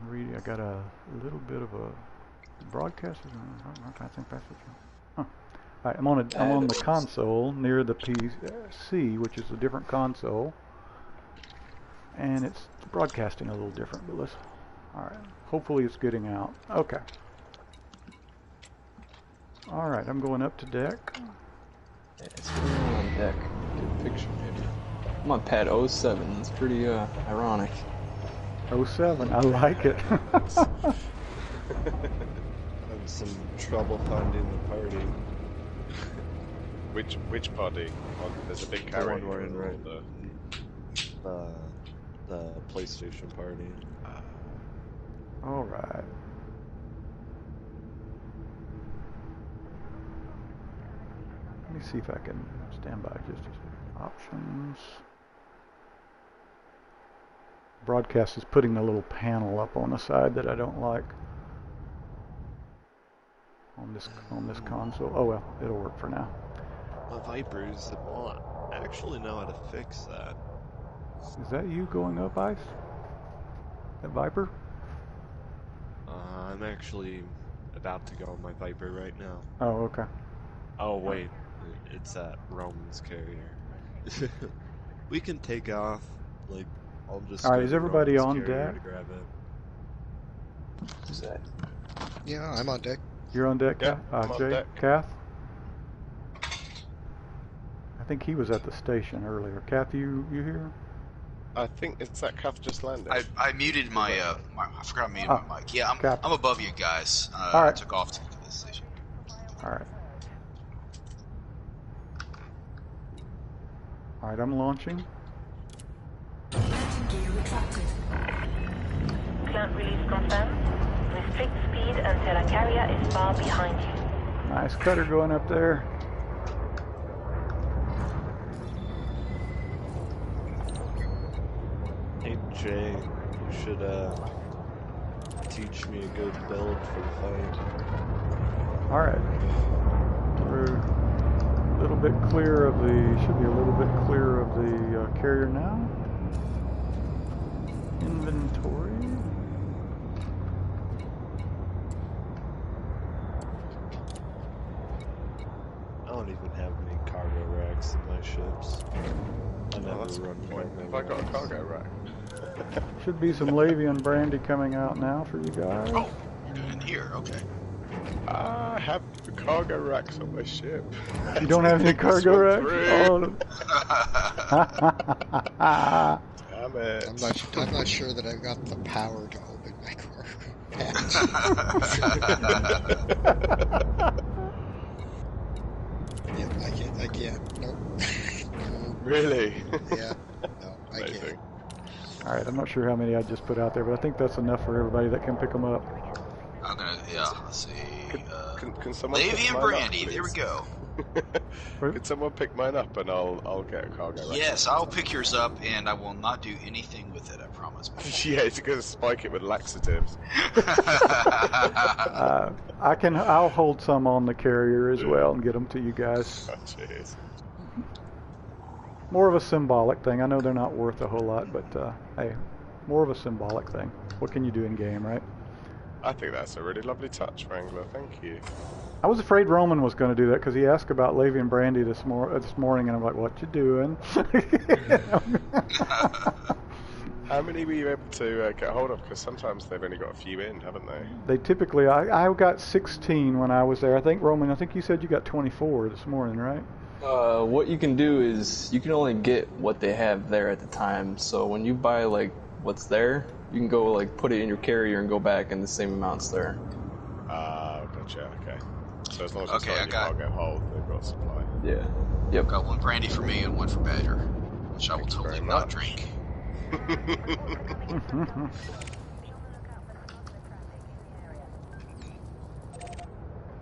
reading. I got a little bit of a broadcast. I think that's it. Huh. All right, I'm on the console near the PC, which is a different console, and it's broadcasting a little different. But let's. All right. Hopefully it's getting out. Okay. All right, I'm going up to deck. Yeah, it's going on deck. Get a picture, maybe. I'm on pad 07. That's pretty ironic. 07, I like it. Having some trouble finding the party. Which party? Oh, there's a big carry. The one we're in, right? The PlayStation party. All right. Let me see if I can stand by just a second. Options. Broadcast is putting a little panel up on the side that I don't like on this console. Oh well, it'll work for now. My Vipers, I actually know how to fix that. Is that you going up, Ice? That Viper? I'm actually about to go on my Viper right now. Oh, okay. Oh wait, it's that Roman's carrier. We can take off. Like, I'll just. All right, is everybody Roman's on carrier deck? to grab it. Who's that? Yeah, I'm on deck. You're on deck, Yeah, I'm on Jay? deck. Kath? I think he was at the station earlier. Kath, you here? I think it's that Kath just landed. I muted my, I forgot I muted my mic. Yeah, I'm above you guys. All right. I took off to the station. All right. All right, I'm launching. Gear retracted. Plant release confirmed. Restrict speed until a carrier is far behind you. Nice cutter going up there. Hey Jay, you should teach me a good build for the fight. All right. We're a little bit clear of the. Should be a little bit clear of the carrier now. Inventory. I don't even have any cargo racks in my ships. I never run cargo Have I got a cargo rack? Should be some Lavian brandy coming out now for you guys. Oh, you're doing it here. Okay. I have the cargo racks on my ship. You don't have any cargo racks? Oh. Damn it. I'm not sure that I've got the power to open my cargo patch. Yeah, I can't. Nope. Really? Yeah. No, I can't. All right, I'm not sure how many I just put out there, but I think that's enough for everybody that can pick them up. I'm gonna, let's see. Can someone pick Levy and mine Brandy, up, there we please? go. Can someone pick mine up and I'll get a cargo rack? Yes, I'll pick yours up, and I will not do anything with it, I promise. Yeah, it's gonna spike it with laxatives. I'll hold some on the carrier as well and get them to you guys. Oh, jeez. More of a symbolic thing. I know they're not worth a whole lot, but hey, more of a symbolic thing. What can you do in game, right? I think that's a really lovely touch, Wrangler. Thank you. I was afraid Roman was going to do that because he asked about Levy and Brandy this morning, and I'm like, "What you doing?" How many were you able to get hold of? Because sometimes they've only got a few in, haven't they? They typically, I got 16 when I was there. I think Roman, I think you said you got 24 this morning, right? What you can do is you can only get what they have there at the time. So when you buy like what's there, you can go like put it in your carrier and go back and the same amount's there. Gotcha. Okay. So as long as it's Okay, not in your cargo hold, they've got supply. Yeah. Yep. Got one brandy for me and one for Badger, which I will Thank you totally very not much. drink.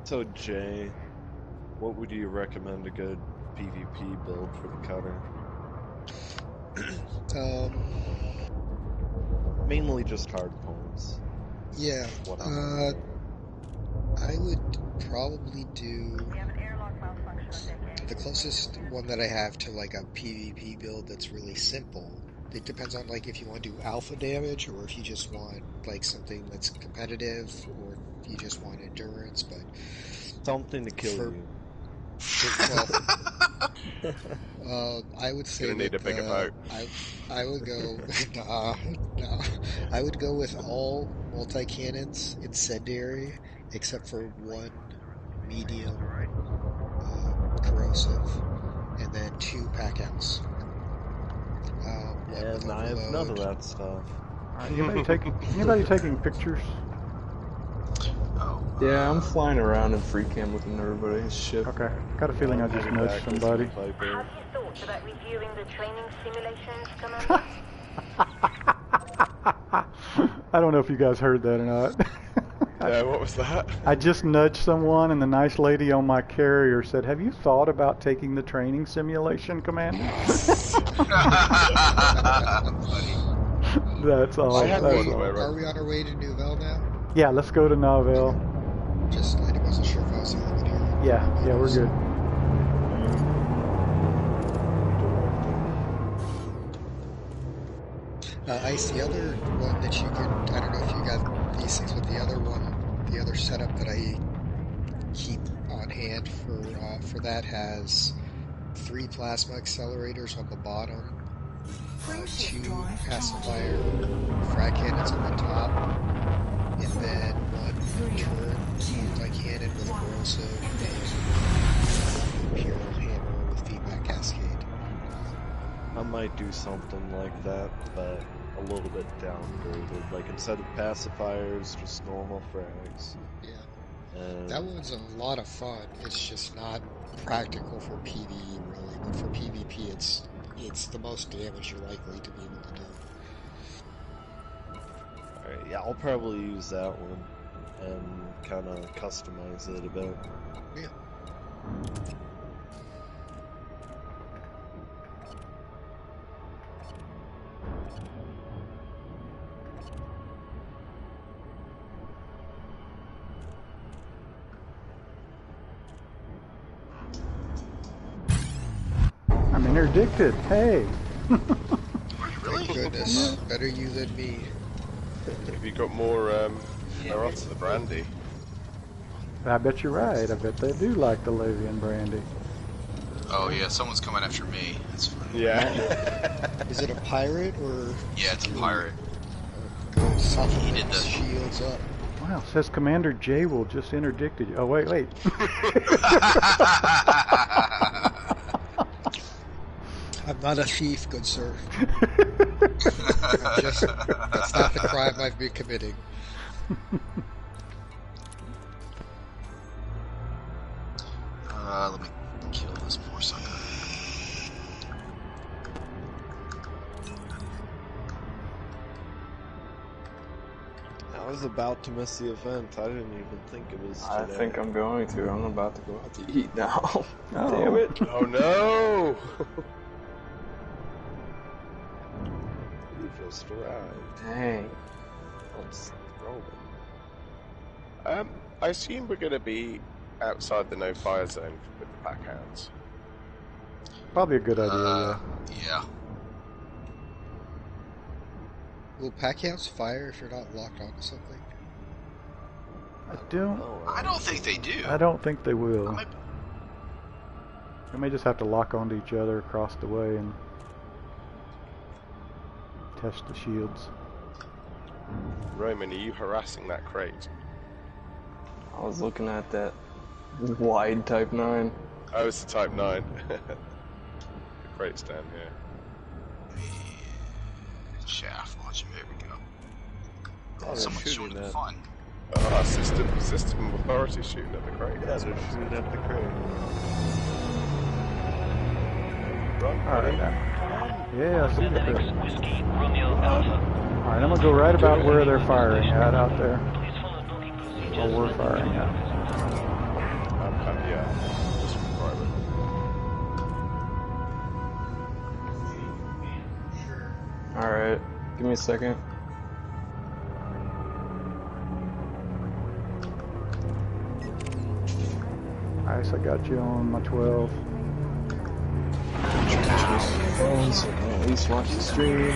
So Jay, what would you recommend a good PvP build for the cutter? Mainly just hard points. Yeah. What I would probably do the closest one that I have to like a PvP build that's really simple it depends on like if you want to do alpha damage or if you just want like something that's competitive or if you just want endurance. But something to kill you. I would say gonna need a bigger boat. I would go nah. I would go with all multi-cannons incendiary except for one medium corrosive, and then 2 pack-outs. And I have none of that stuff. Alright, anybody taking pictures? Yeah, I'm flying around in free cam looking at everybody's ship. Okay, got a feeling I just nudged somebody. Have you thought about reviewing the training simulations, Commander? I don't know if you guys heard that or not. What was that? I just nudged someone, and the nice lady on my carrier said, "Have you thought about taking the training simulation, Commander?" That's all. Are we on our way to Nouvelle now? Yeah, let's go to Nouvelle. I wasn't sure if I was the only one here. Yeah, we're good. Ice, the other one that you can, I don't know if you got these things, but the other setup that I keep on hand for that has 3 plasma accelerators on the bottom, 2 pacifier frag cannons on the top, and then 1 turret multi-cannon with corrosive and Imperial hammer with feedback cascade. I might do something like that, but a little bit downgraded. Like instead of pacifiers, just normal frags. Yeah. That one's a lot of fun. It's just not practical for PvE really, but for PvP it's the most damage you're likely to be able to do. Alright, yeah, I'll probably use that one and kind of customize it a bit. Yeah. I'm interdicted. Hey. Thank goodness. Better you than me. Have you got more Eros of the brandy? I bet you're right. I bet they do like the Lavian brandy. Oh yeah, someone's coming after me. That's funny. Yeah. Is it a pirate or? Yeah, it's a pirate. Go He did the shields up. Wow, it says Commander J will just interdicted you. Oh, wait. I'm not a thief, good sir. That's not the crime I've been committing. Let me kill this poor sucker. I was about to miss the event. I didn't even think it was today. I think I'm going to. I'm about to go out to eat now. Oh. Damn it. Oh no! We just arrived. Dang. I'm scrolling. I assume we're going to be outside the no-fire zone with the pack hounds. Probably a good idea, Yeah. Will pack hounds fire if you're not locked onto something? I don't think they do. I don't think they will. They may just have to lock onto each other across the way and test the shields. Roman, are you harassing that crate? I was looking at that wide Type 9. Oh, it's the Type 9. The crate's down here. Shaft launching, there we go. Oh, Someone's shooting at fun. Ah, system authority shooting at the crate. Yeah, they're shooting at the crate. Run, Alright, yeah, I see that. Whiskey, Romeo Alpha. Alright, I'm gonna go right about where they're firing at out there. Please follow booking procedures. Or we're firing at. yeah. Just private. Alright, give me a second. Nice, I got you on my 12. phones, so I can at least watch the stream.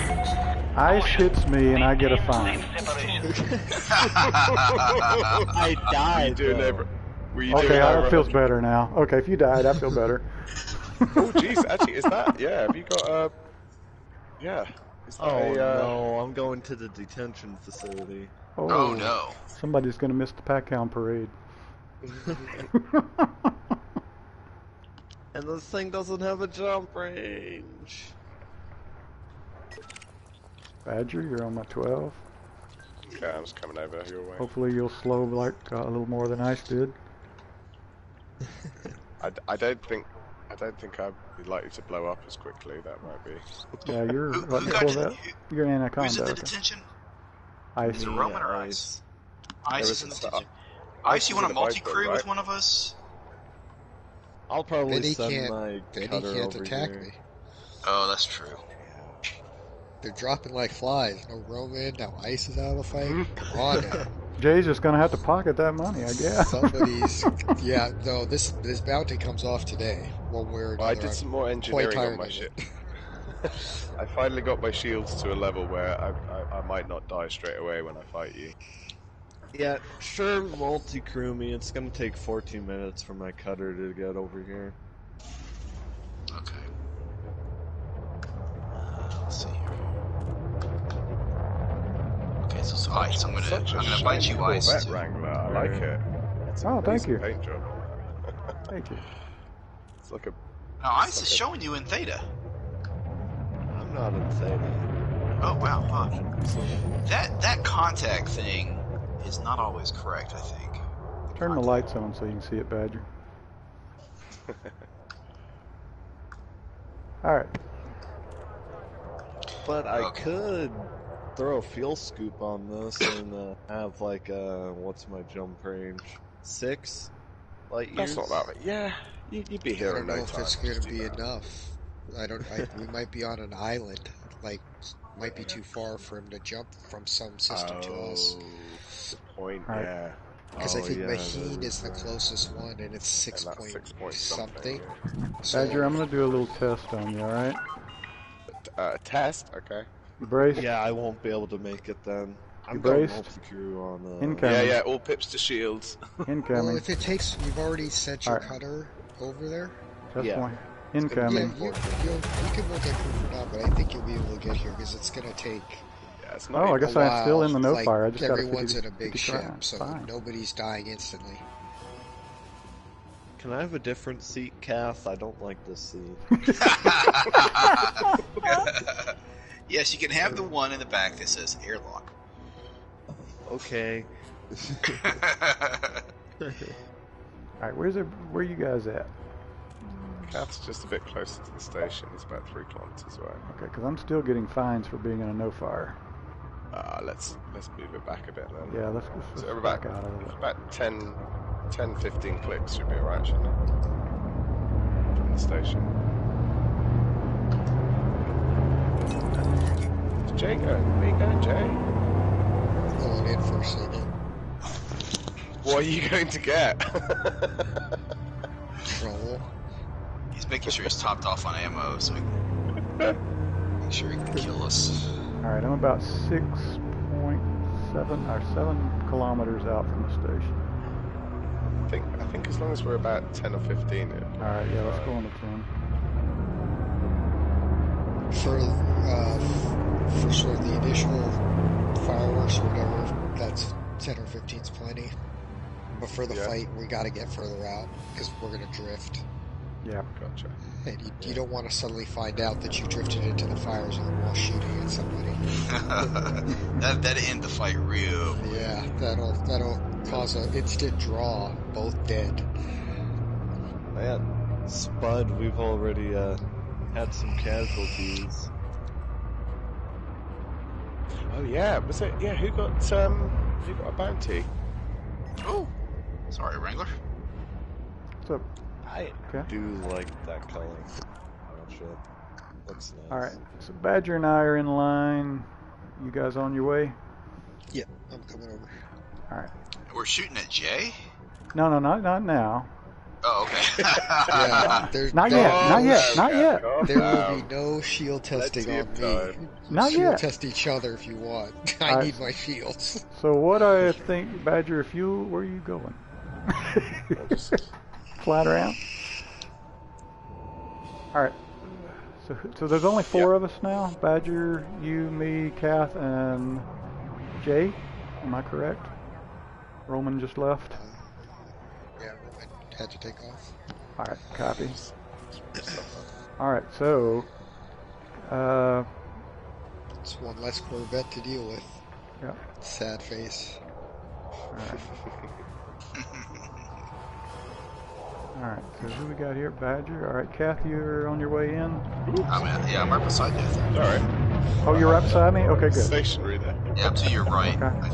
Ice hits me and I get a fine. I died. Okay, that feels better now. Okay, if you died, I feel better. Oh, jeez, actually, is that? Yeah, have you got a? Yeah. Is that no, I'm going to the detention facility. Oh no. Somebody's gonna miss the Packhound parade. And this thing doesn't have a jump range. Badger, you're on my 12. Okay, I'm just coming over your way. Hopefully you'll slow like a little more than Ice did. I don't think I'd be likely to blow up as quickly. That might be. Yeah, you're Who what got call you? that? You're an anaconda. Who's in the okay. detention? Ice. Is it Roman or Ice? Ice is in the detention. Ice Ice, you is want in a the multi-crew lifeboat, with one of us? I'll probably Then he send can't. my Then he cutter can't over attack here. me. Oh, that's true. They're dropping like flies. No Roman. Now Ice is out of the fight. Come on now. Jay's just gonna have to pocket that money, I guess. Somebody's. Yeah. No. This bounty comes off today. One way or another. I did some more engineering on my of ship. it. I finally got my shields to a level where I might not die straight away when I fight you. Yeah, sure, multi-crew me. It's gonna take 14 minutes for my cutter to get over here. Okay. Let's see here. Okay, so Ice, I'm gonna bite you, Ice. Corvette Wrangler. I like it. It's Oh, thank you. Paint job. Thank you. It's like a. Now Ice is showing you in Theta. I'm not in Theta. Oh wow, huh. That contact thing is not always correct, I think. Turn the lights on so you can see it, Badger. Alright. But I could throw a fuel scoop on this and have like what's my jump range? 6 light years? That's not that. Yeah, you'd be I here don't in know no if time. it's going to be enough. We might be on an island. Like, might be too far for him to jump from some system to us. Good point. All right. Yeah. Because I think yeah, Maheen is the closest one, and it's 6 And that's point 6 point something. yeah. So, Badger, I'm gonna do a little test on you, alright? Test. Okay. You braced? Yeah, I won't be able to make it then. I'm You going braced? multi-crew on Incoming. Yeah. All pips to shields. well, Incoming. if it takes, you've already sent your Alright. cutter over there. Test yeah. point. Yeah, Incoming. you can multi-crew for now, but I think you'll be able to get here because it's going to take Yeah, it's not. Oh, I even- guess a I'm still while. in the no Like, fire. I just got a everyone's 50, in a big 50 ship, crime. so Fine. nobody's dying instantly. Can I have a different seat, Kath? I don't like this seat. Yes, you can have the one in the back that says airlock. Okay. Alright, where you guys at? Kath's just a bit closer to the station. It's about 3 kilometers away. Okay, because I'm still getting fines for being in a no fire. Let's move it back a bit then. Yeah, let's So we're back back out of it. about 10, 15 clicks should be alright, shouldn't it? From the station. Is Jay going? Where are you going, Jay? Pulling in for a second. What are you going to get? Trouble. He's making sure he's topped off on ammo so he can make sure he can kill us. Alright, I'm about 6.7 or 7 kilometers out from the station. I think as long as we're about 10 or 15. Alright, yeah, let's go on to 10. For sort of the initial fireworks or whatever, that's 10 or 15's plenty. But for the fight, we got to get further out because we're going to drift. Yeah. Gotcha. And you don't want to suddenly find out that you drifted into the fires of the wall shooting at somebody. That'd end the fight real. Yeah, that'll cause an instant draw, both dead. Man, Spud, we've already had some casualties. Oh yeah, was it? Yeah, who got a bounty? Oh, sorry, Wrangler. What's up? I Okay. do like that color. Oh shit, looks nice. Alright, so Badger and I are in line. You guys on your way? Yeah, I'm coming over. Alright. We're shooting at Jay? No, not now. Oh, okay. Yeah, there's Not yet, not yet, not yet. There will be no shield testing on me. Not Shield yet. test each other if you want. I Alright. need my shields. So what I think, Badger, if you, where are you going? Flying around? Alright. So there's only 4 of us now? Badger, you, me, Kath, and Jay? Am I correct? Roman just left? Yeah, Roman had to take off. Alright, copy. Alright, so... It's one less Corvette to deal with. Yeah. Sad face. Alright, so who we got here? Badger. Alright, Kath, you're on your way in? I'm right beside you. Alright. Oh, you're right beside me? Okay, good. Stationary there. Yeah, to your right. Okay.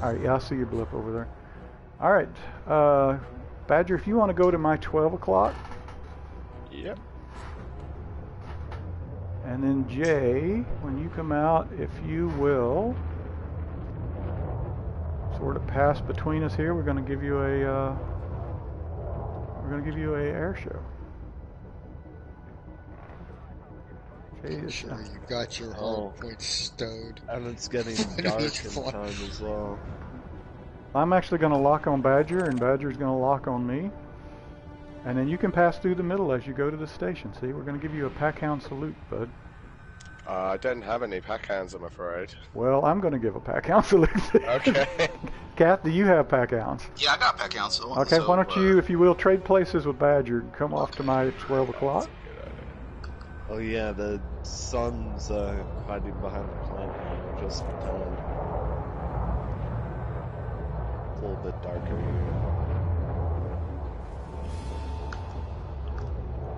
Alright, yeah, I see your blip over there. Alright, Badger, if you want to go to my 12 o'clock. Yep. And then Jay, when you come out, if you will sort of pass between us here, we're going to give you a air show. Jay, Sure, you got your hard points stowed. And it's getting dark in time as well. I'm actually going to lock on Badger, and Badger's going to lock on me. And then you can pass through the middle as you go to the station. See, we're going to give you a packhound salute, bud. I don't have any packhounds, I'm afraid. Well, I'm going to give a packhound salute. Okay. Kath, do you have packhounds? Yeah, I got packhounds. So, Okay, why don't you, if you will, trade places with Badger and come off to my 12 o'clock? Oh yeah, the sun's hiding behind the plant now, just pretend. It's a little bit darker here.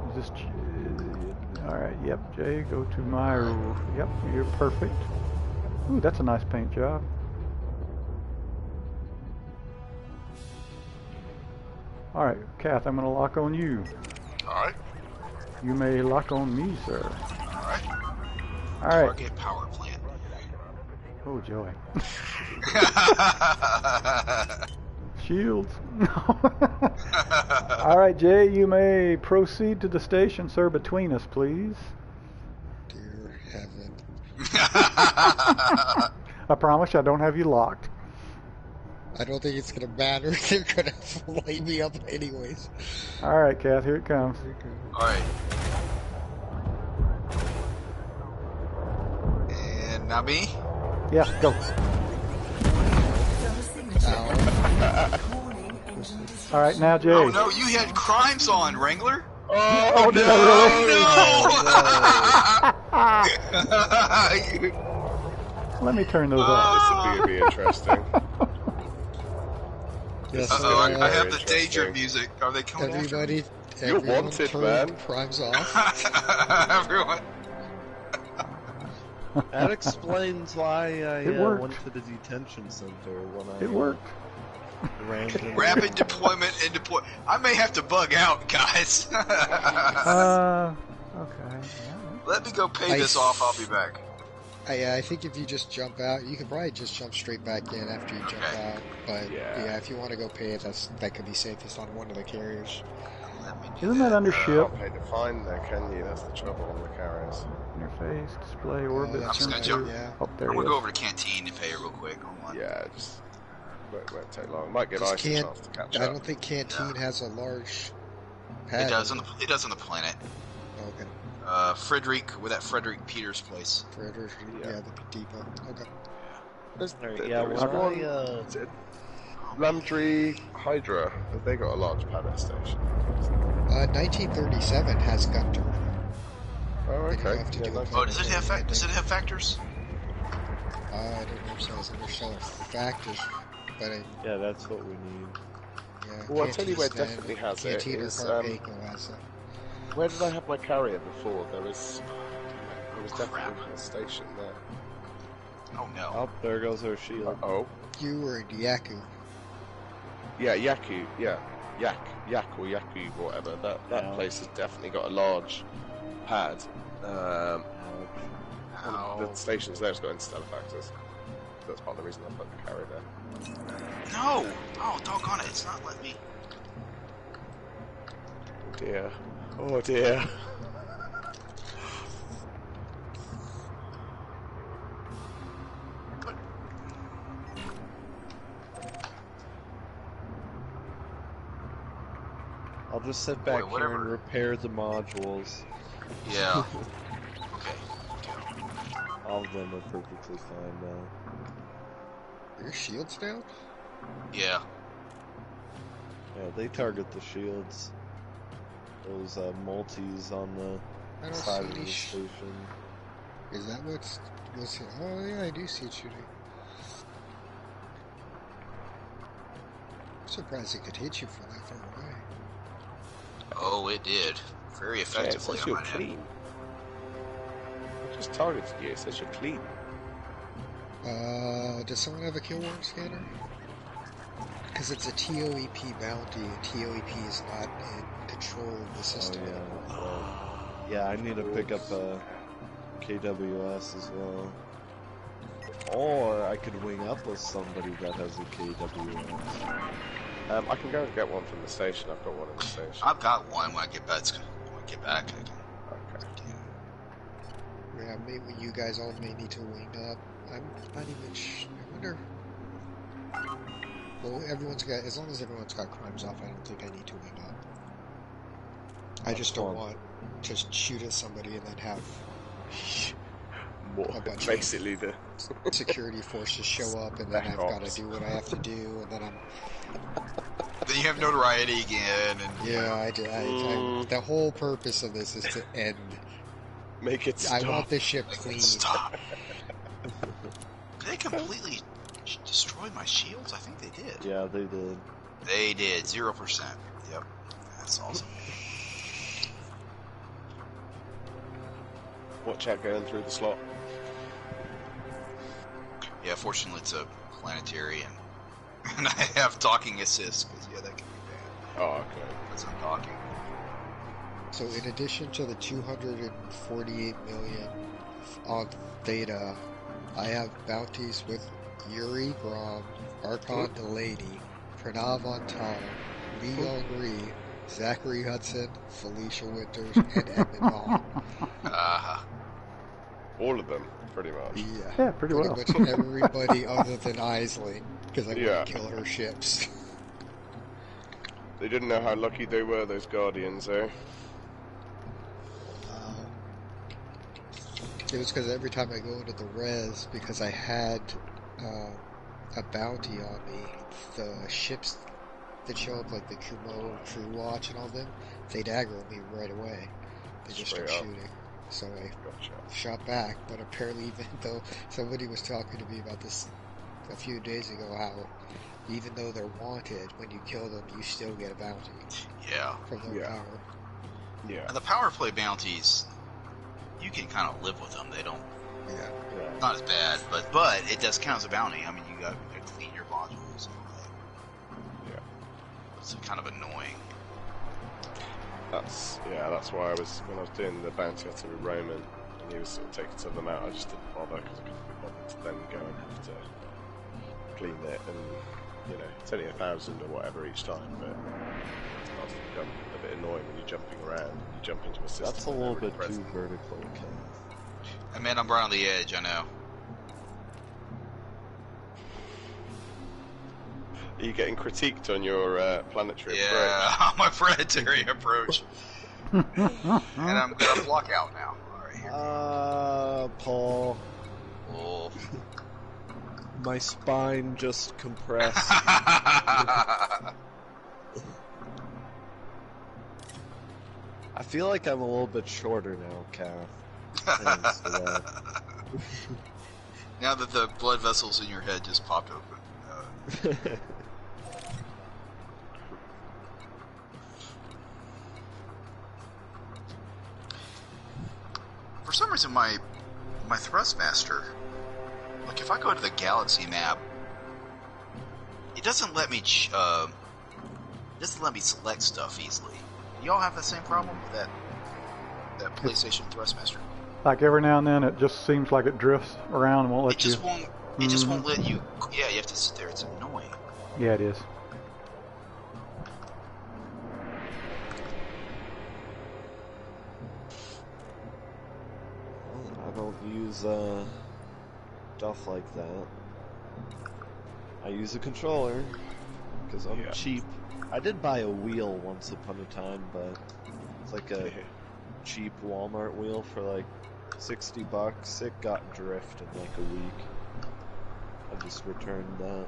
Is this alright, yep, Jay, go to my, yep, you're perfect. Ooh, that's a nice paint job. Alright, Kath, I'm going to lock on you. Alright. You may lock on me, sir. Alright. Alright. Target power plant. Oh, joy. Shields. Alright, Jay, you may proceed to the station, sir, between us, please. Dear heaven. I promise I don't have you locked. I don't think it's gonna matter. They're gonna light me up anyways. Alright, Kath, here it comes. Alright. And now me? Yeah, go. Alright, now Jay. Oh no, you had crimes on, Wrangler? Oh, no, really? Let me turn those off. This would be interesting. Yes, Uh-oh, I have the danger music. Are they coming everybody, You're everyone wanted, turn man. primes off. after me? Everyone. That explains why I It worked. went to the detention center when I It worked. ran to Rapid deployment and deploy. I may have to bug out, guys. Okay. Let me go pay this off. I'll be back. I think if you just jump out, you can probably just jump straight back in after you jump out. But yeah, if you want to go pay it, that could be safest on one of the carriers. Let me do Isn't that under ship? Can't pay to find there, can you? That's the trouble on the carriers. Interface, display, orbit, that's just gonna sensor. jump. Yeah. Oh, there I'm it gonna is. go over to canteen and pay it real quick. Hold on. Yeah, just won't take long. Might give Just Ice a chance to catch I up. don't think Canteen has a large It pad. does on the planet. Okay. Frederick, with that Frederick Peters place. Frederick, yeah, the depot. Okay. There's, Alright, there yeah, was when one. I, Landry Hydra. Have they got a large pallet station? 1937 has Gunter. Oh, They don't okay. have to do Yeah, a nice. Oh, does it have factors? I don't know if it says interstellar factors, but yeah, that's what we need. yeah. Well, I'll tell you where Canteen definitely has it Canteen or is, Carpaco has it. Where did I have my carrier before? There was definitely a station there. Oh no. Oh, there goes our shield. Oh, You were in Yaku. yeah, Yaku, yeah, Yak or Yaku, whatever. That Yeah. place has definitely got a large pad. Ow. The stations there's got interstellar factors. That's part of the reason I put the carrier there. No! Oh, doggone it, it's not letting me. dear. Oh dear. I'll just sit back here whatever. and repair the modules. Yeah. Okay. All of them are perfectly fine now. Are your shields down? Yeah. Yeah, they target the shields. Those multis on the I don't side see of any the station. Is that what's here? Oh yeah, I do see it shooting. I'm surprised it could hit you from that far away. Oh, it did. Very Yeah, it effectively, says I you're might add. clean. It just targeted you, it says you're clean. Does someone have a kill worm scanner? Because it's a TOEP bounty, and TOEP is not in control of the system Oh, yeah. anymore. Well, yeah, I need to pick up a KWS as well. Or I could wing up with somebody that has a KWS. I can go and get one from the station. I've got one in the station. I've got one when I get back. I can. Okay. Yeah, maybe you guys all may need to wing up. I'm not even I wonder. Well, as long as everyone's got crimes off, I don't think I need to wing up. I just don't want to shoot at somebody and then have More, a bunch basically the of security forces show up, and then I've got to do what I have to do, and then I'm... Then you have notoriety again, and Yeah, the whole purpose of this is to end. make it stop. I want the ship clean. stop. Did they completely destroy my shields? I think they did. Yeah, they did. They did. 0%. Yep. That's awesome. Watch out going through the slot. Yeah, fortunately it's a planetary, and I have docking assist, because yeah, that can be bad. Oh, okay. Because I'm docking. So in addition to the 248 million on Theta, I have bounties with Yuri Grom, Archon Delaney, Pranav Antal, Lee Henri, Zachary Hudson, Felicia Winters, and Edmund Hall. All of them, pretty much. Yeah, pretty well. much everybody other than Aisling, because I want Yeah. to kill her ships. They didn't know how lucky they were, those Guardians, eh? It was because every time I go into the res, because I had a bounty on me, the ships that show up, like the Kumo, True Watch, and all them, they'd aggro me right away. They just start Straight up. shooting. So I Gotcha. shot back, but apparently even though somebody was talking to me about this a few days ago, how even though they're wanted, when you kill them, you still get a bounty Yeah. from their Yeah. power. Yeah. And the power play bounties, you can kind of live with them. They don't, Yeah. Yeah. not as bad, but it does count as a bounty. I mean, you got to clean your modules and all that. Yeah. It's kind of annoying. That's why I was, when I was doing the bounty hunter with Roman, and he was sort of taking some of them out, I just didn't bother, because I couldn't be bothered to then go and have to clean it, and, you know, it's only 1,000 or whatever each time, but it starts to become a bit annoying when you're jumping around, you jump into a system. That's a and little they're bit really too present. vertical, Ken. And man, I'm right on the edge, I know. Are you getting critiqued on your planetary approach? Yeah, my planetary approach. And I'm going to block out now. Alright, here. Paul, Oh. my spine just compressed. I feel like I'm a little bit shorter now, Cal. Thanks for that. Now that the blood vessels in your head just popped open. For some reason, my Thrustmaster, like if I go to the galaxy map, it doesn't let me select stuff easily. Y'all have the same problem with that PlayStation Thrustmaster? Like every now and then, it just seems like it drifts around and won't let It you. just won't. It just won't let you. Yeah, you have to sit there. It's annoying. Yeah, it is. use stuff like that. I use a controller because I'm cheap. I did buy a wheel once upon a time, but it's like a cheap Walmart wheel for like $60. It got drift in like a week. I just returned that.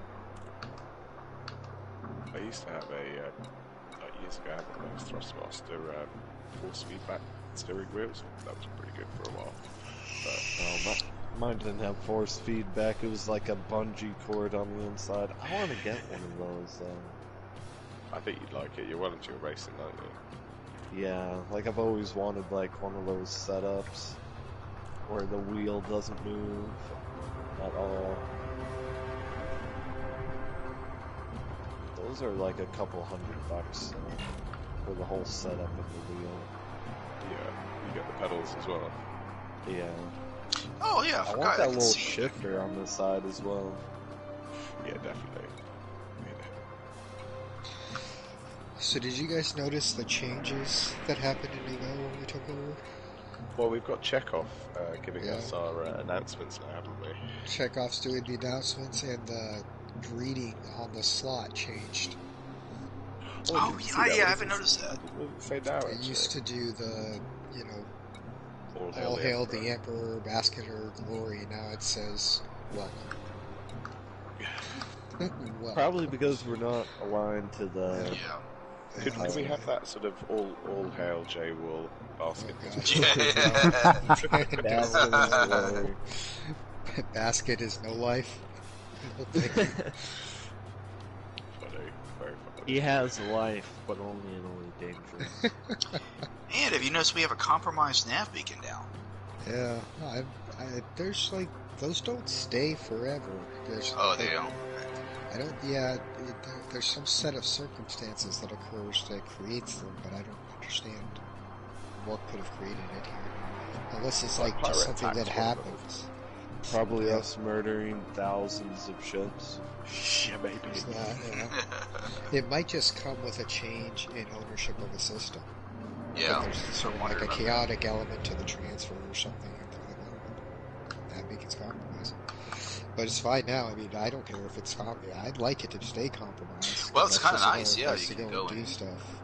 I used to have years ago, I had one of those Thrustmaster force feedback steering wheels. That was pretty good for a while. But, mine didn't have force feedback. It was like a bungee cord on the inside. I want to get one of those though. I think you'd like it. You're well into your racing, aren't you? Yeah, like I've always wanted like one of those setups where the wheel doesn't move at all. Those are like a couple $100 for the whole setup of the wheel. Yeah, you get the pedals as well. Yeah. Oh yeah, I want that little shifter on the side as well. Yeah, definitely. So did you guys notice the changes that happened in Evo when we took over? Well, we've got Chekhov giving us our announcements now, haven't we? Chekhov's doing the announcements, and the greeting on the slot changed. Oh yeah, I haven't noticed that. Say now, It used to do the, all hail the Emperor, bask in her glory. Now it says welcome. Well, probably because we're not aligned to the. Yeah. Could we have that sort of all hail J Wool basket? Basket is no life. Funny, very funny. He has life, but only in dangerous. And have you noticed we have a compromised nav beacon down? Yeah, there's like those don't stay forever. They don't. I don't. Yeah, there's some set of circumstances that occurs that creates them, but I don't understand what could have created it here. Unless it's like just something that happens. Probably us murdering thousands of ships. Yeah, maybe. It might just come with a change in ownership of the system. Yeah. There's sort of like a chaotic element to the transfer or something. That beacon's compromised. But it's fine now. I mean, I don't care if it's compromised. I'd like it to stay compromised. Well, it's kind of nice. Yeah, You can go and do and stuff.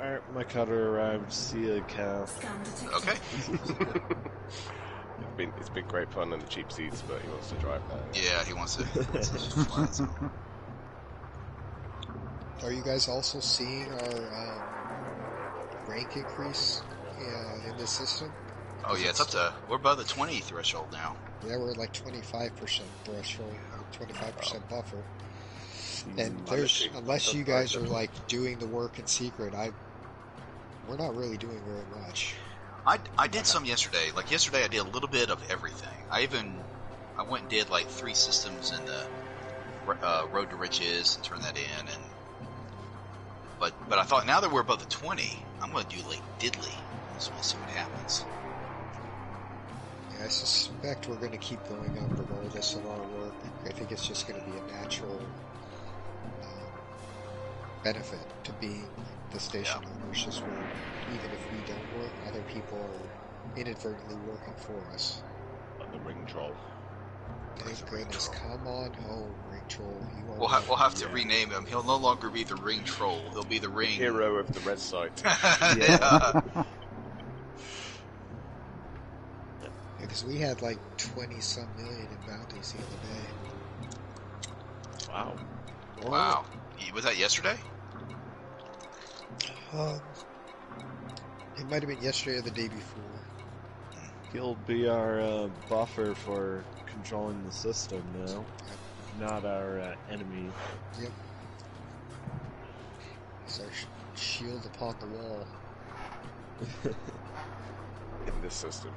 Alright, my cutter arrived. See ya, Cal. Okay. It's been great fun in the cheap seats, but he wants to drive now. Yeah, he wants to. Are you guys also seeing our rank increase in this system? Oh yeah, it's up to, we're above the 20 threshold now. Yeah, we're like 25% threshold, 25% buffer. And there's, unless you guys are like doing the work in secret, we're not really doing very much. I did some yesterday. Like yesterday, I did a little bit of everything. I went and did like 3 systems in the Road to Riches and turned that in. But I thought now that we're above the 20, I'm going to do like diddly. So we'll see what happens. Yeah, I suspect we're going to keep going up regardless of our work. I think it's just going to be a natural benefit to being the station owners, just where even if we don't work, other people are inadvertently working for us. Like the ring troll. Thank goodness. Come on home, ring troll. You are We'll have to rename him. He'll no longer be the ring troll. He'll be the ring hero of the red site. Yeah. Because we had like 20-some million in bounties the other day. Wow. Wow. Was that yesterday? It might have been yesterday or the day before. He'll be our buffer for controlling the system now, not our enemy. Yep. He's our shield upon the wall. In this system.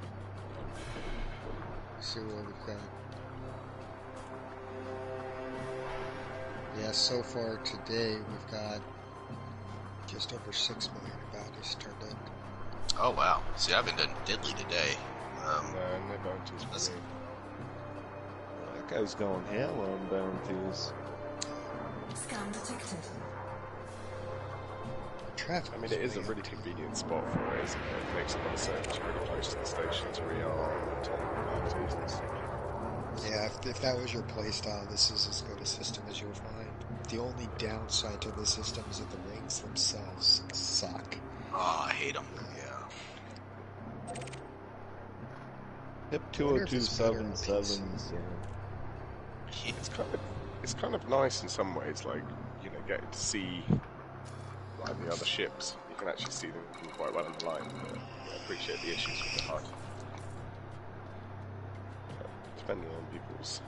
Let's see what we've got. Yeah, so far today we've got just over 6 million bounties turned in. Oh wow. See, I've been doing diddly today. No bounties. That guy's going ham on bounties. Scan detected. Traffic. I mean, it is a really convenient spot for it, isn't it? It makes a lot of sense. You're really close to the stations where you are and parties and stuff. Yeah, if that was your playstyle, this is as good a system as you'll find. The only downside to the system is that the rings themselves suck. Oh, I hate them. Yeah. Hip I wonder if it's better on 20277's. It's kind of nice in some ways, like, you know, getting to see like the other ships. You can actually see them quite well in the line, but I appreciate the issues with the HUD. Depending on people's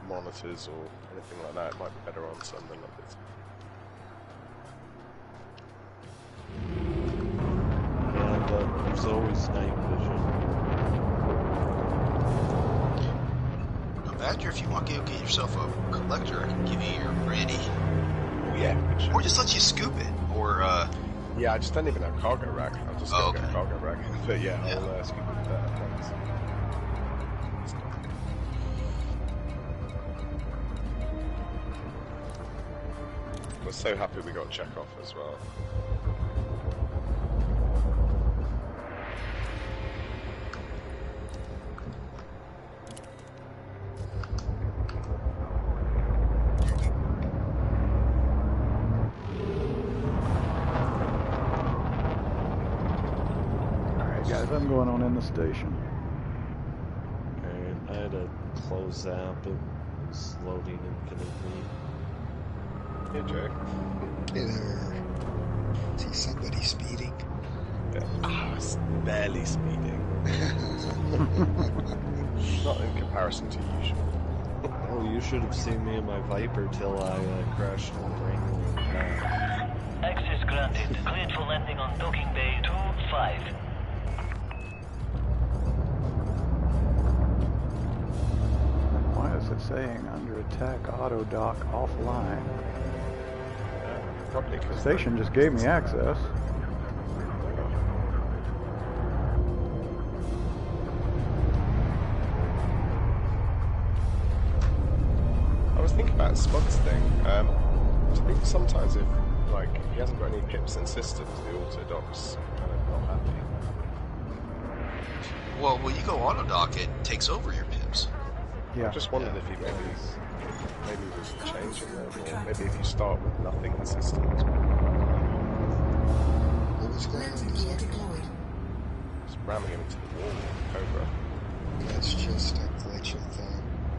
monitors or anything like that, it might be better on some than others. Yeah, but there's always night vision. Badger, if you want to go get yourself a collector, I can give you your ready. Oh yeah, good shit. Or just let you scoop it. Or, Yeah, I just don't even have a cargo rack. I'll just go get a cargo rack. But yeah, Yeah. I'll scoop it there. Thanks. We're so happy we got Chekhov as well. Guys, I'm going on in the station. Alright, I had to close the app. It was loading infinitely. Hey, Jay. Hey there. See somebody speeding? It's barely speeding. Not in comparison to usual. Oh, you should have seen me in my Viper till I crashed on Wrangler. Access granted. Cleared for landing on docking bay 2-5. Why is it saying under attack auto dock offline? Probably The because station just gave me access. I was thinking about Spud's thing. I think sometimes if like he hasn't got any pips in systems, the auto dock's kind of not happy. well, when you go auto dock, it takes over your pips. Yeah. I just wondered if he maybe there's a change in there, or maybe if you start with nothing in systems. What was going on? Just ramming him into the wall, Cobra. That's just a glitch of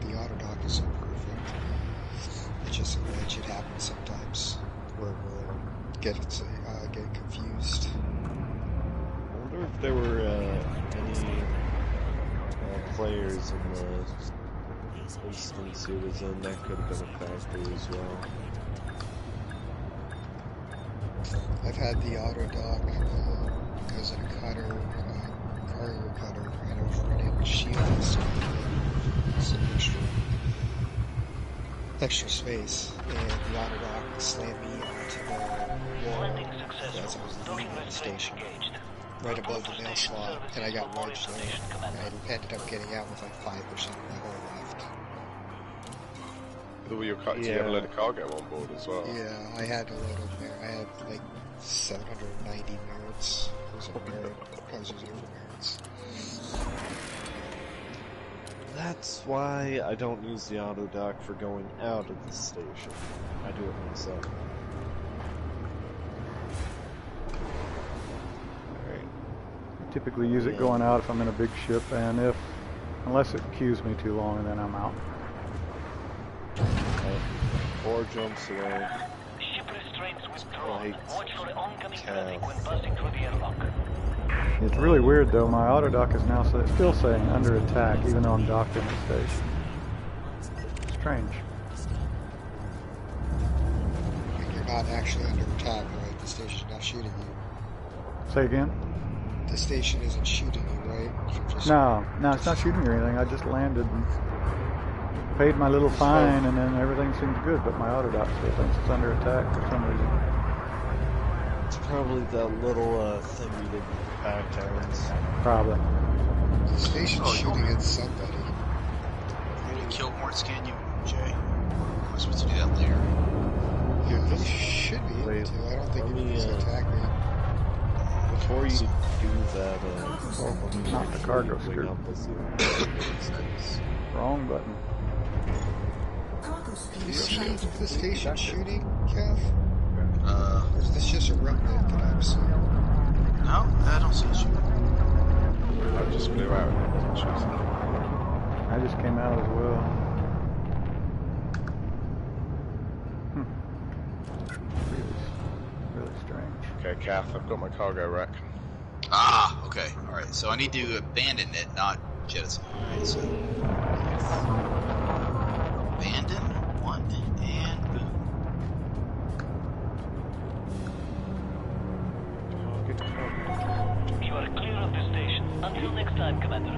the auto dock is imperfect. It's just a glitch. It happens sometimes where we'll get confused. I wonder if there were any players in the instance he was in that could have been a factor as well. I've had the auto dock goes in a cutter, cargo cutter, and I was running shields to some extra space, and the auto dock slammed me onto the wall Landing as I successful. was Docking leaving the range station, engaged. right above the mail slot, and I got wedged there. Station commander. I ended up getting out with like 5% of my hull left. With all your do you have a load of cargo on board as well? Yeah, I had a little I had like 790 merits. It was a merit. I was using it for merits. That's why I don't use the auto dock for going out of the station. I do it myself. Alright. Typically use it going out if I'm in a big ship, and unless it queues me too long, and then I'm out. 4 jumps away. Ship restraints withdrawn. Right. Watch for oncoming traffic when passing through the airlock. It's really weird though, my auto dock is now still saying under attack, even though I'm docked in the station. Strange. You're not actually under attack, right? The station's not shooting you. Say again? The station isn't shooting you, right? You're just No, it's not shooting or anything. I just landed and paid my little fine, and then everything seems good, but my auto dock still thinks it's under attack for some reason. It's probably that little thing you did with the back towns. Probably. The station's Oh, you shooting want- at somebody. You kill Horn Scan, you, Jay? Am I supposed to do that later? They should be able to. I don't think let it me, needs to attack me. Before you do that, Not the cargo wing scoop. up with you. Wrong button. You see the station shooting, Kev? Uh, Or is this just a remnant that I'm seeing? no, I don't see you. I just flew out. I just came out as well. Really strange. Okay, Kath, I've got my cargo rack. Ah, okay. Alright, so I need to abandon it, not jettison. Alright, so. Abandon, one, and boom. You are clear of the station. Until next time, Commander.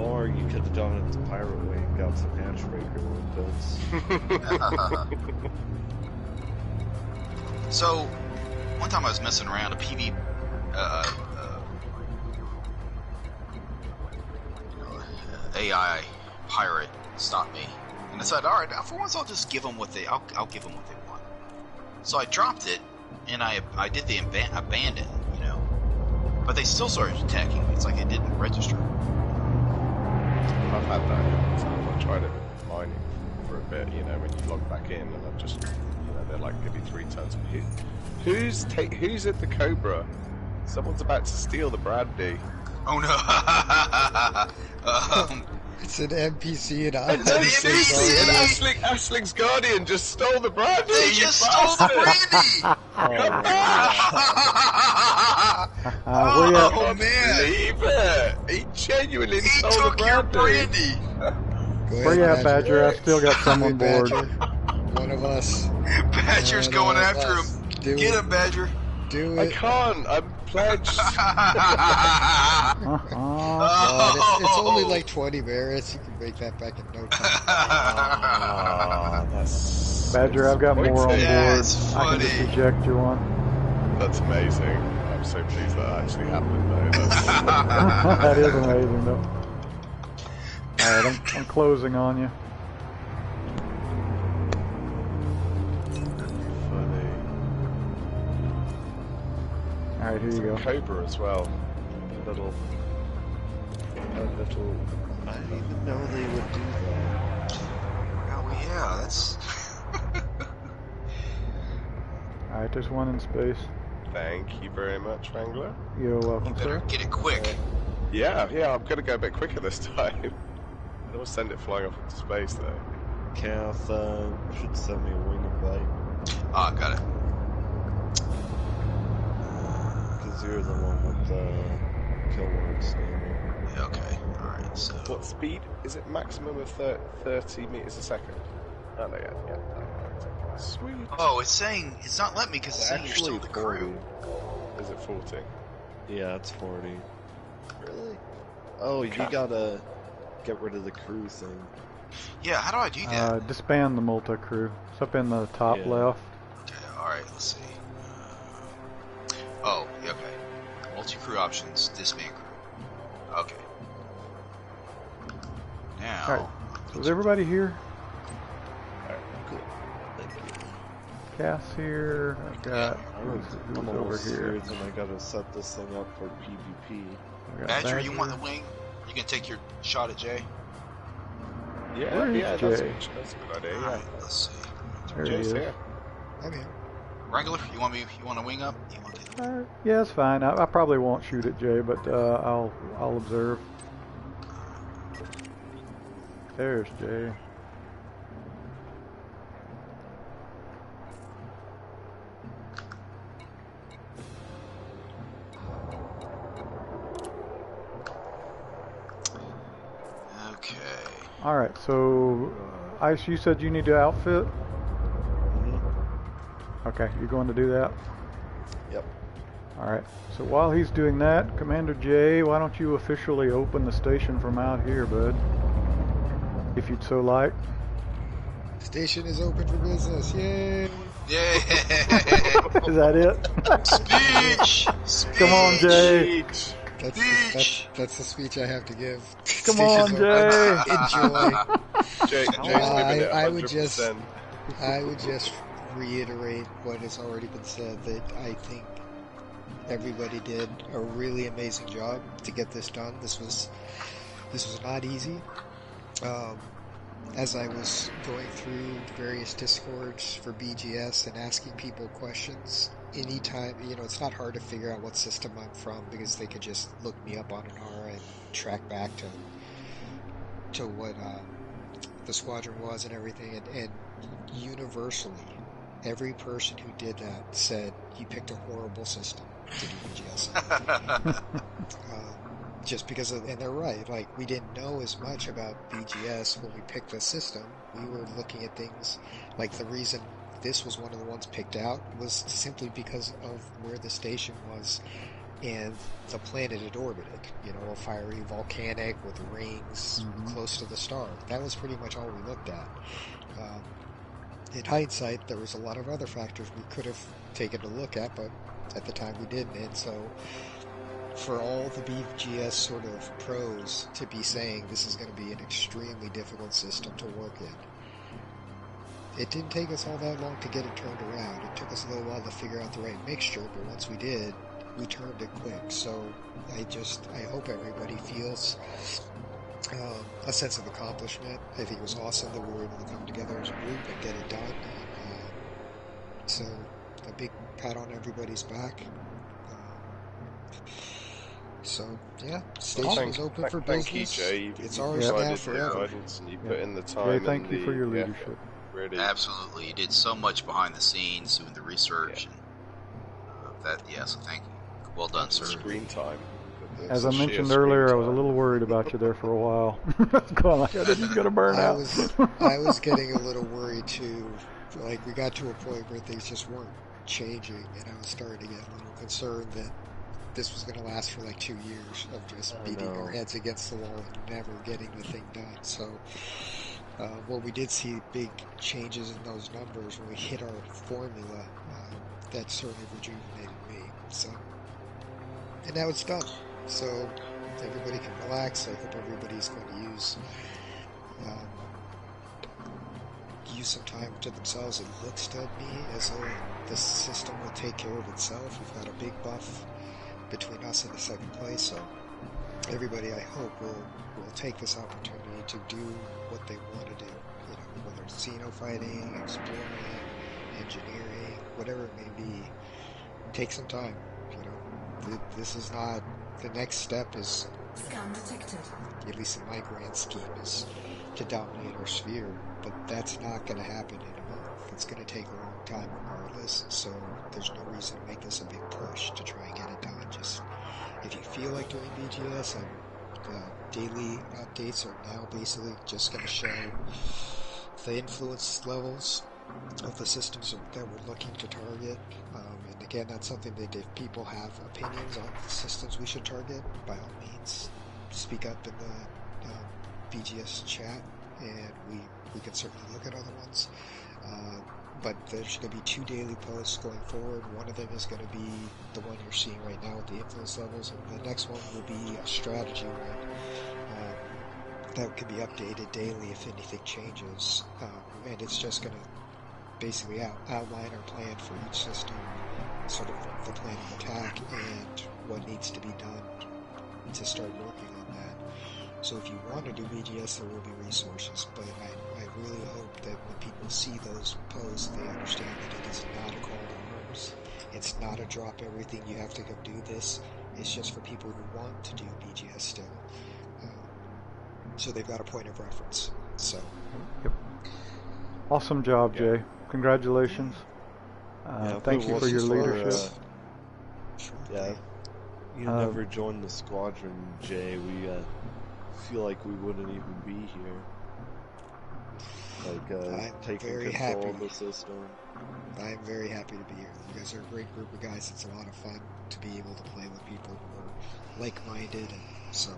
Or you could have done it the pirate way and got some hatchbreaker windows. So, one time I was messing around, a PV, AI pirate stopped me, and I said, "All right, for once I'll just give them what they, I'll give them what they want." So I dropped it, and I did the abandon, you know, but they still started attacking me. It's like it didn't register. I've had that. I tried it with mining for a bit, you know, when you log back in, and I've just, you know, they're like, give you 3 tons. Who's at the Cobra? Someone's about to steal the brandy. Oh no! It's an NPC and I'm It's an NPC! And Ashling's Guardian just stole the brandy! They just stole the brandy! Where you at? Oh man! Believe it! He genuinely He stole took the your brandy! brandy! Where you at, Badger? I still got some on board. Badger. One of us. Badger's One going of after us. him. Do Get it. him, Badger. Do I it. can't! I'm pledged! Uh-huh. God, it's only like 20 merits. You can make that back in no time. Ah, that's Badger, I've got more on board. Yeah, it's I can just funny. eject you one. That's amazing. I'm so pleased that actually happened, though. That's That is amazing, though. Alright, I'm closing on you. funny. Alright, here you go. Cobra as well. A little. I didn't even know they would do that. Oh yeah, that's. Alright, there's one in space. Thank you very much, Wrangler. You're welcome, Better sir. get it quick. Yeah, I'm gonna go a bit quicker this time. I don't send it flying off into space though. Kath should send me a wing invite. Ah, got it. Because you're the one with the kill words name. Yeah, okay. Alright, so. What speed? Is it maximum of 30 meters a second? Oh no, yeah. Sweet. Oh, it's saying. It's not letting me because it's saying you're still Actually, the crew. 40. Is it 40? Yeah, it's 40. Really? Oh, you gotta get rid of the crew thing. Yeah, how do I do that? Disband the multi-crew. It's up in the top Yeah. left. Okay, alright, let's see. Oh, yeah, okay. Multi-crew options, disband crew. Okay. Now. Alright, so is everybody here? Alright, cool. Thank you. Cass here. I've got I'm who's over almost here. scared that I gotta set this thing up for PvP. I got Badger, you want the wing? You can take your shot at Jay? Yeah, Where is that's Jay? that's a good idea. Yeah. Alright, let's see. There he Jay's is. here. I'm here. Wrangler, you want to wing up? You want to take the wing? Yeah, it's fine. I probably won't shoot at Jay, but I'll observe. There's Jay. Okay. All right. So, Ice, you said you need to outfit. Okay, you're going to do that? Yep. Alright, so while he's doing that, Commander Jay, why don't you officially open the station from out here, bud? If you'd so like. Station is open for business. Yay! Yay! Is that it? Speech! Come on, Jay. That's the speech I have to give. Come on, Station's Jay. open. Enjoy. Jay's giving it I would 100%. just reiterate what has already been said, that I think everybody did a really amazing job to get this done. This was not easy. As I was going through various Discords for BGS and asking people questions, anytime, it's not hard to figure out what system I'm from, because they could just look me up on an R and track back to what the squadron was and everything, and universally, every person who did that said, you picked a horrible system to do BGS. Just because of, and they're right, like, we didn't know as much about BGS when we picked the system. We were looking at things, like the reason this was one of the ones picked out was simply because of where the station was and the planet it orbited. A fiery volcanic with rings close to the star. That was pretty much all we looked at. In hindsight, there was a lot of other factors we could have taken a look at, but at the time we didn't. And so, for all the BGS sort of pros to be saying this is going to be an extremely difficult system to work in, it didn't take us all that long to get it turned around. It took us a little while to figure out the right mixture, but once we did, we turned it quick. So I hope everybody feels a sense of accomplishment. I think it was awesome that we were able to come together as a group and get it done. So a big pat on everybody's back. So yeah, station is open for business. Thank you, Jay. It's ours now forever. And you put in the time. Jay, thank you for your leadership. Really. Absolutely, you did so much behind the scenes doing the research and that. Yeah, so thank you. Well done, sir. Screen time. As I mentioned earlier, I was a little worried about you there for a while. It's going like this is going to burn out. I was getting a little worried too. Like, we got to a point where things just weren't changing, and I was starting to get a little concerned that this was going to last for like 2 years of just beating our heads against the wall and never getting the thing done. So, well, we did see big changes in those numbers when we hit our formula. That certainly rejuvenated me. So, and now it's done. So everybody can relax. I hope everybody's going to use some time to themselves. It looks to me as though the system will take care of itself. We've got a big buff between us and the second place, so everybody, I hope, will take this opportunity to do what they want to do. Whether it's xenofighting, exploring, engineering, whatever it may be. Take some time. This is not. The next step is, scan detected. At least in my grand scheme, is to dominate our sphere. But that's not going to happen in a month. It's going to take a long time regardless. So there's no reason to make this a big push to try and get it done. Just if you feel like doing BGS, daily updates are now basically just going to show the influence levels of the systems that we're looking to target. And again, that's something that if people have opinions on the systems we should target, by all means, speak up in the BGS chat, and we can certainly look at other ones. But there's going to be 2 daily posts going forward. One of them is going to be the one you're seeing right now with the influence levels, and the next one will be a strategy one that can be updated daily if anything changes. And it's just going to basically outline our plan for each system, sort of the plan of attack, and what needs to be done to start working on that. So if you want to do BGS, there will be resources, but I really hope that when people see those posts, they understand that it is not a call to arms. It's not a drop everything, you have to go do this. It's just for people who want to do BGS still. So they've got a point of reference. So. Yep. Awesome job, Jay. Congratulations. Thank you for your leadership. You never joined the squadron, Jay. We feel like we wouldn't even be here. Like, taking control of the system. I'm very happy to be here. You guys are a great group of guys. It's a lot of fun to be able to play with people who are like-minded, and so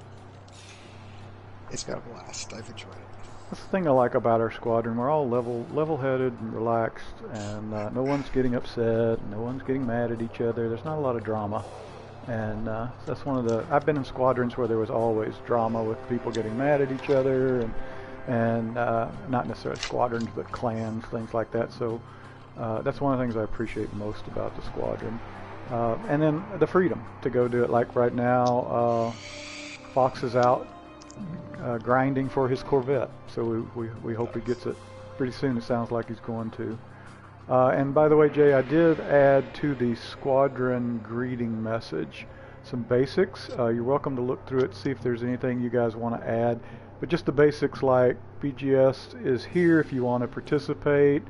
it's been a blast. I've enjoyed it. That's the thing I like about our squadron. We're all level-headed and relaxed, and no one's getting upset, no one's getting mad at each other. There's not a lot of drama, and that's one of the. I've been in squadrons where there was always drama with people getting mad at each other, and not necessarily squadrons, but clans, things like that. So That's one of the things I appreciate most about the squadron. And then the freedom to go do it. Like right now, Fox is out grinding for his Corvette, so we hope he gets it pretty soon. It sounds like he's going to. And by the way, Jay, I did add to the squadron greeting message some basics. You're welcome to look through it, see if there's anything you guys want to add. But just the basics like BGS is here if you want to participate,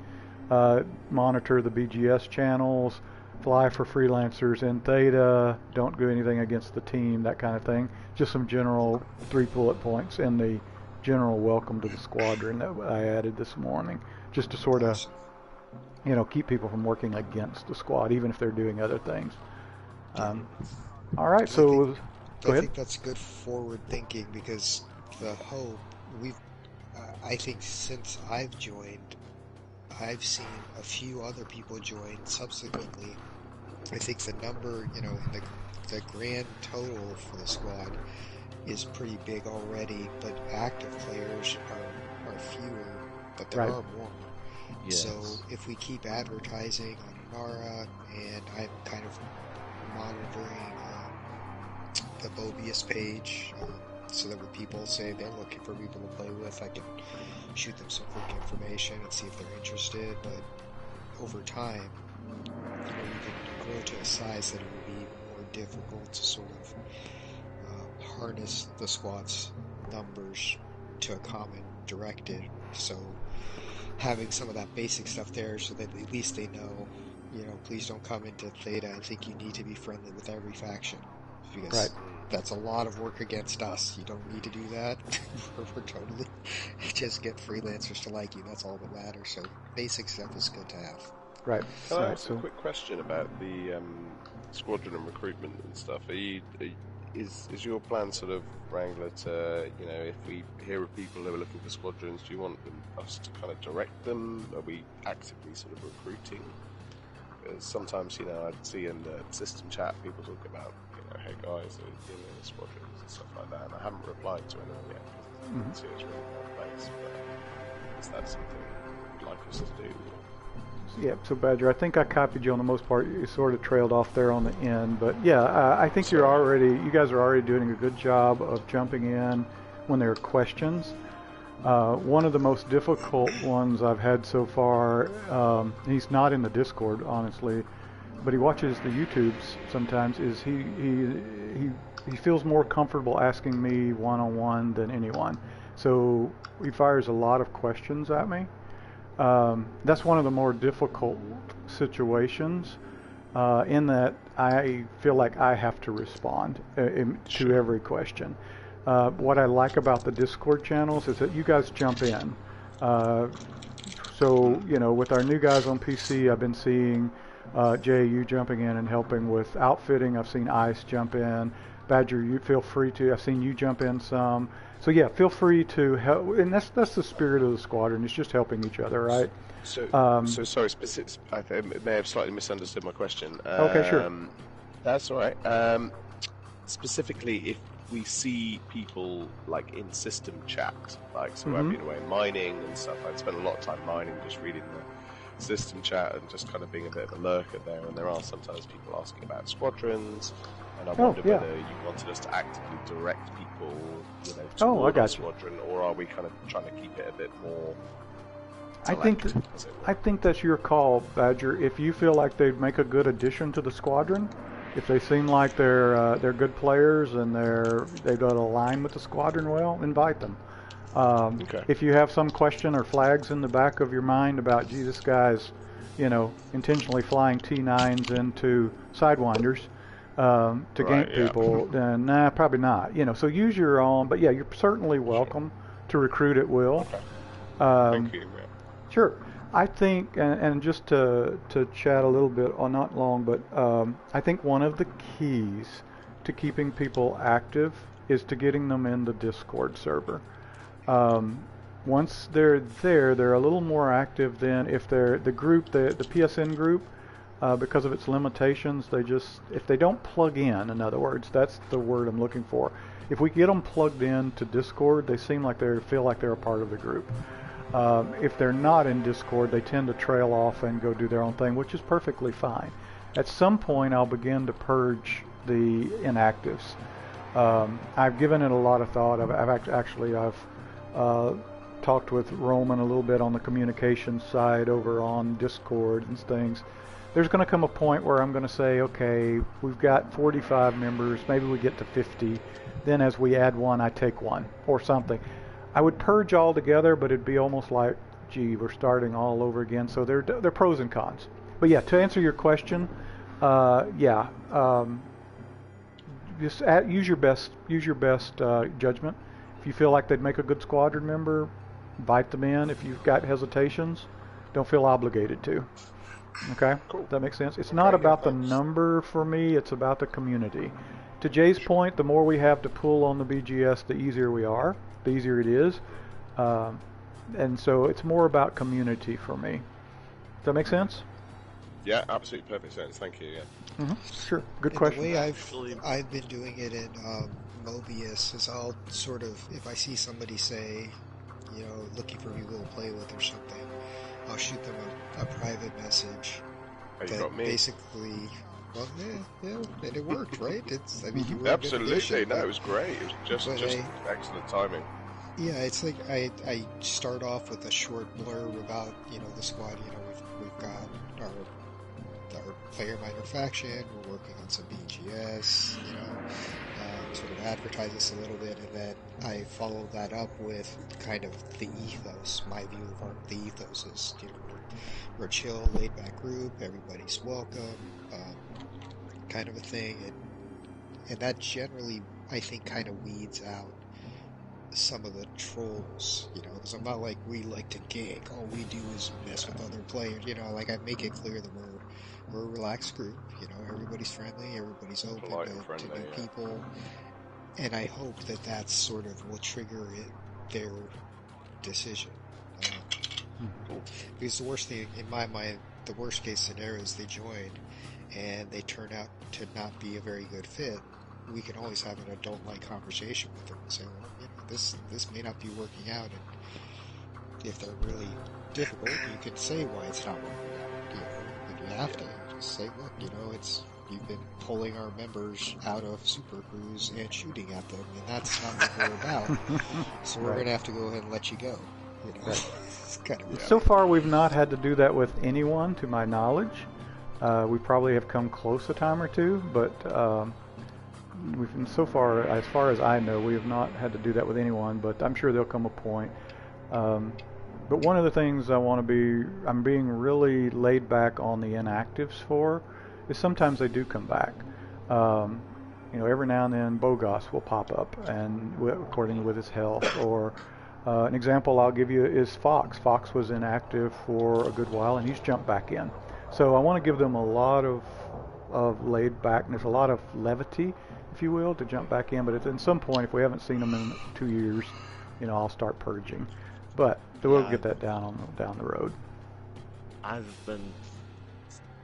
monitor the BGS channels, fly for freelancers in Theta, don't do anything against the team, that kind of thing. Just some general 3 bullet points in the general welcome to the squadron that I added this morning, just to sort of, you know, keep people from working against the squad, even if they're doing other things. All right, so go ahead. I think that's good forward thinking, because the hope I think since I've joined, I've seen a few other people join subsequently. I think the number, you know, the grand total for the squad is pretty big already, but active players are fewer, but there are more. Yes. So if we keep advertising on Nara, and I'm kind of monitoring the Mobius page, so that when people say they're looking for people to play with, I can shoot them some quick information and see if they're interested. But over time, you know, you can grow to a size that it would be more difficult to sort of harness the squad's numbers to a common directive. So having some of that basic stuff there, so that at least they know, you know, please don't come into Theta and think you need to be friendly with every faction, because that's a lot of work against us. You don't need to do that. We're totally just get freelancers to like you. That's all that matters. So basic stuff is good to have. Right. Can I ask a quick question about the squadron and recruitment and stuff? Is your plan sort of, Wrangler, to, you know, if we hear of people who are looking for squadrons, do you want us to kind of direct them? Are we actively sort of recruiting? Because sometimes, you know, I'd see in the system chat people talk about, you know, hey guys, are in the squadrons and stuff like that, and I haven't replied to anyone yet because I see it's really bad place. But is that something you'd like us to do? Yeah, so Badger, I think I copied you on the most part. You sort of trailed off there on the end, but yeah, I think you guys are already doing a good job of jumping in when there are questions. One of the most difficult ones I've had so far, he's not in the Discord, honestly, but he watches the YouTubes sometimes, is he feels more comfortable asking me one-on-one than anyone. So he fires a lot of questions at me. That's one of the more difficult situations, in that I feel like I have to respond to every question. What I like about the Discord channels is that you guys jump in. So, you know, with our new guys on PC, I've been seeing Jay, you jumping in and helping with outfitting. I've seen Ice jump in. Badger, you feel free to. I've seen you jump in some. So yeah, feel free to help, and that's the spirit of the squadron. It's just helping each other, right? So sorry, I may have slightly misunderstood my question. Okay, sure. That's all right. Specifically, if we see people like in system chat, like so I've been away mining and stuff. I'd spent a lot of time mining, just reading the system chat and just kind of being a bit of a lurker there. And there are sometimes people asking about squadrons. And I wonder whether you wanted us to actively direct people, you know, toward the squadron, or are we kind of trying to keep it a bit more select, I think that's your call, Badger. If you feel like they'd make a good addition to the squadron, if they seem like they're good players and they don't align with the squadron well, invite them. If you have some question or flags in the back of your mind about, gee, this guy's, you know, intentionally flying T9s into Sidewinders to gank people, then probably not. You know, so use your own. But yeah, you're certainly welcome to recruit at will. Thank you. Sure. I think, and just to chat a little bit, or not long, but I think one of the keys to keeping people active is to getting them in the Discord server. Once they're there, they're a little more active than if they're the PSN group. Because of its limitations, if they don't plug in other words, that's the word I'm looking for. If we get them plugged in to Discord, they seem like feel like they're a part of the group. If they're not in Discord, they tend to trail off and go do their own thing, which is perfectly fine. At some point, I'll begin to purge the inactives. I've given it a lot of thought. I've talked with Roman a little bit on the communication side over on Discord and things. There's going to come a point where I'm going to say, okay, we've got 45 members, maybe we get to 50. Then as we add one, I take one or something. I would purge all together, but it'd be almost like, gee, we're starting all over again. So they're pros and cons. But yeah, to answer your question, just use your best judgment. If you feel like they'd make a good squadron member, invite them in. If you've got hesitations, don't feel obligated to. Okay? Cool. Does that make sense? It's not about the number for me, it's about the community. To Jay's point, the more we have to pull on the BGS, the easier we are, the easier it is. And so it's more about community for me. Does that make sense? Yeah, absolutely perfect sense. Thank you. Yeah. Mm-hmm. Sure. Good question. The way I've been doing it in Mobius is I'll sort of, if I see somebody say, you know, looking for people to play with or something, I'll shoot them a private message. Oh, you got me. Basically, well, yeah, and it worked, right? I mean, you were absolutely. No, it was great. It was just excellent timing. Yeah, it's like I start off with a short blurb about, you know, the squad. You know, we've got our player minor faction. We're working on some BGS. You know, sort of advertise this a little bit, and then I follow that up with kind of the ethos. My view of the ethos is, you know, we're a chill, laid back group. Everybody's welcome, kind of a thing, and that generally, I think, kind of weeds out some of the trolls, you know, because I'm not like we like to gank. All we do is mess with other players, you know. Like I make it clear that we're a relaxed group, you know. Everybody's friendly, everybody's open to new people, and I hope that that's sort of will trigger their decision. Because the worst thing in my mind, the worst case scenario is they join and they turn out to not be a very good fit. We can always have an adult-like conversation with them and say, well, you know, this may not be working out, and if they're really difficult, you can say why it's not working out. You know, but you have to just say, look, you know, you've been pulling our members out of Super Cruise and shooting at them, and that's not what we're about. So we're going to have to go ahead and let you go. You know, it's kind of so far, we've not had to do that with anyone, to my knowledge. We probably have come close a time or two, but so far as I know, we have not had to do that with anyone. But I'm sure there'll come a point. But one of the things I'm being really laid back on the inactives for, is sometimes they do come back. You know, every now and then Bogos will pop up, and according with his health, or an example I'll give you is Fox. Fox was inactive for a good while, and he's jumped back in. So I want to give them a lot of laid backness, a lot of levity, if you will, to jump back in. But at some point, if we haven't seen them in 2 years, you know, I'll start purging. But we'll get that down the road. I've been,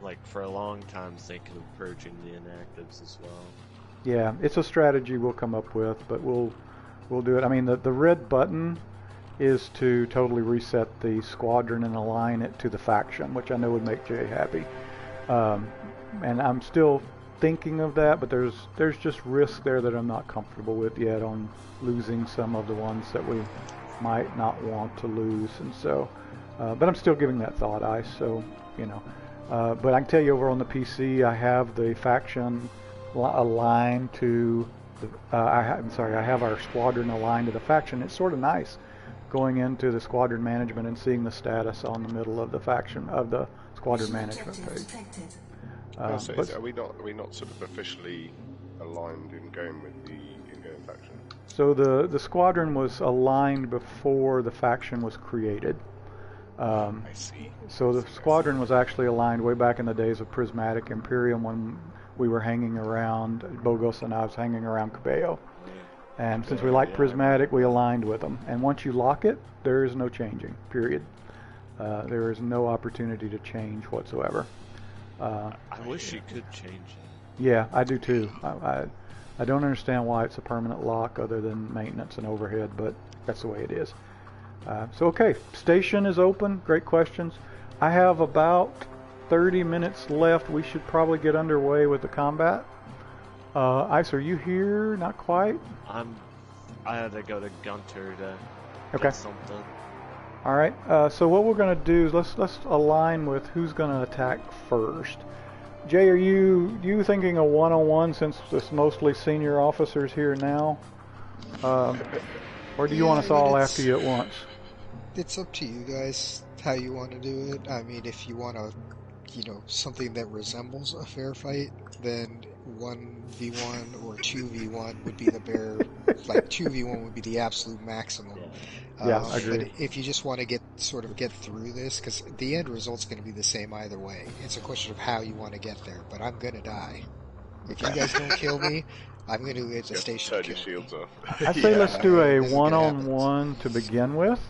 like, for a long time thinking of purging the inactives as well. Yeah, it's a strategy we'll come up with, but we'll do it. I mean, the red button is to totally reset the squadron and align it to the faction, which I know would make Jay happy. And I'm still thinking of that, but there's just risk there that I'm not comfortable with yet on losing some of the ones that we might not want to lose, and so but I'm still giving that thought, Ice. So, you know, but I can tell you over on the PC, I have the faction aligned to I have our squadron aligned to the faction. It's sort of nice going into the squadron management and seeing the status on the middle of the faction of the squadron management page. Are we not sort of officially aligned in going with the in-game faction? So the squadron was aligned before the faction was created. I see. So the squadron was actually aligned way back in the days of Prismatic Imperium, when we were hanging around, Bogos and I was hanging around Cabello. And since we like Prismatic, we aligned with them. And once you lock it, there is no changing, period. There is no opportunity to change whatsoever. I wish you could change it. Yeah, I do too. I don't understand why it's a permanent lock other than maintenance and overhead, but that's the way it is. So okay, station is open. Great questions. I have about 30 minutes left. We should probably get underway with the combat. Ice, are you here? Not quite. I had to go to Gunter to Okay. get something. All right. So what we're going to do is let's align with who's going to attack first. Jay, are you thinking a one-on-one since it's mostly senior officers here now, or do you want us all after you at once? It's up to you guys how you want to do it. I mean, if you want to, something that resembles a fair fight, then 1v1 or 2v1 would be the bare, like 2v1 would be the absolute maximum. Yeah, I agree. But if you just want to get through this, because the end result's going to be the same either way. It's a question of how you want to get there. But I'm going to die. If you guys don't kill me, I'm going to hit the station. Turn your shields off. I say let's do a one-on-one to begin with,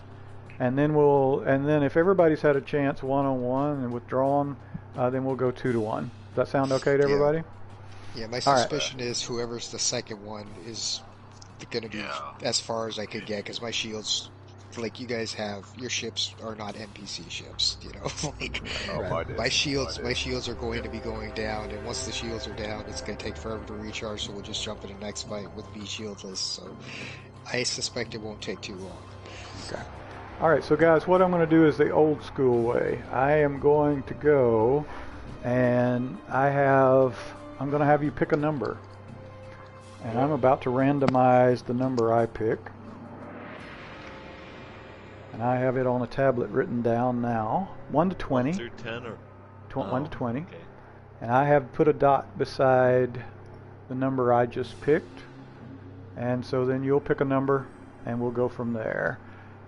and then if everybody's had a chance one-on-one and withdrawn, then we'll go 2-to-1. Does that sound okay to everybody? Yeah, my suspicion is whoever's the second one is going to be as far as I could get, because my shields, like you guys have, your ships are not NPC ships, my shields are going to be going down, and once the shields are down, it's going to take forever to recharge, so we'll just jump into the next fight with B shieldless, so I suspect it won't take too long. Okay. Alright, so guys, what I'm going to do is the old school way. I am going to go, and I'm going to have you pick a number. And I'm about to randomize the number I pick. And I have it on a tablet written down now. 1 to 20. 1 through 10 or? 1 to 20. Okay. And I have put a dot beside the number I just picked. And so then you'll pick a number and we'll go from there.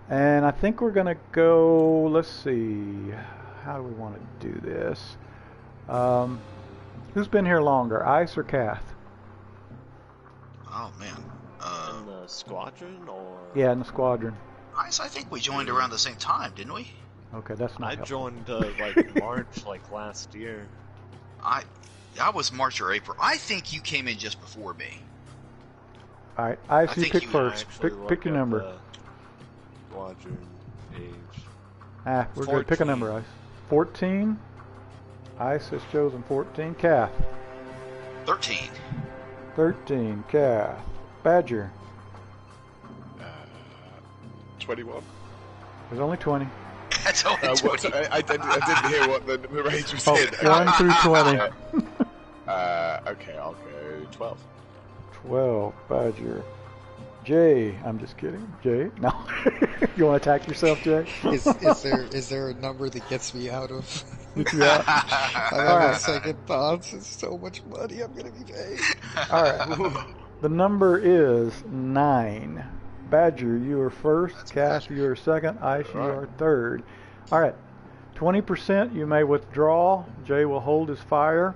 And I think we're going to go, let's see, how do we want to do this? Who's been here longer, Ice or Kath? Oh, man. In the squadron, or? Yeah, in the squadron. Ice, I think we joined around the same time, didn't we? Okay, that's not I helpful. joined, March, last year. I was March or April. I think you came in just before me. Alright, Ice, you think pick you first. Pick your number. Squadron page. We're good. Pick a number, Ice. 14. Ice has chosen 14. Kath. 13. 13. Kath. Badger. 21. There's only 20. That's only 20. I didn't hear what the range was in. 1 through 20. Okay, I'll go 12. 12. Badger. Jay. I'm just kidding. Jay? No. You want to attack yourself, Jay? Is there a number that gets me out of? Get you out? I'm having second thoughts. It's so much money I'm going to be paying. All right. The number is 9. Badger, you are first. Kath, you are second. Ice, you are third. All right. 20% you may withdraw. Jay will hold his fire.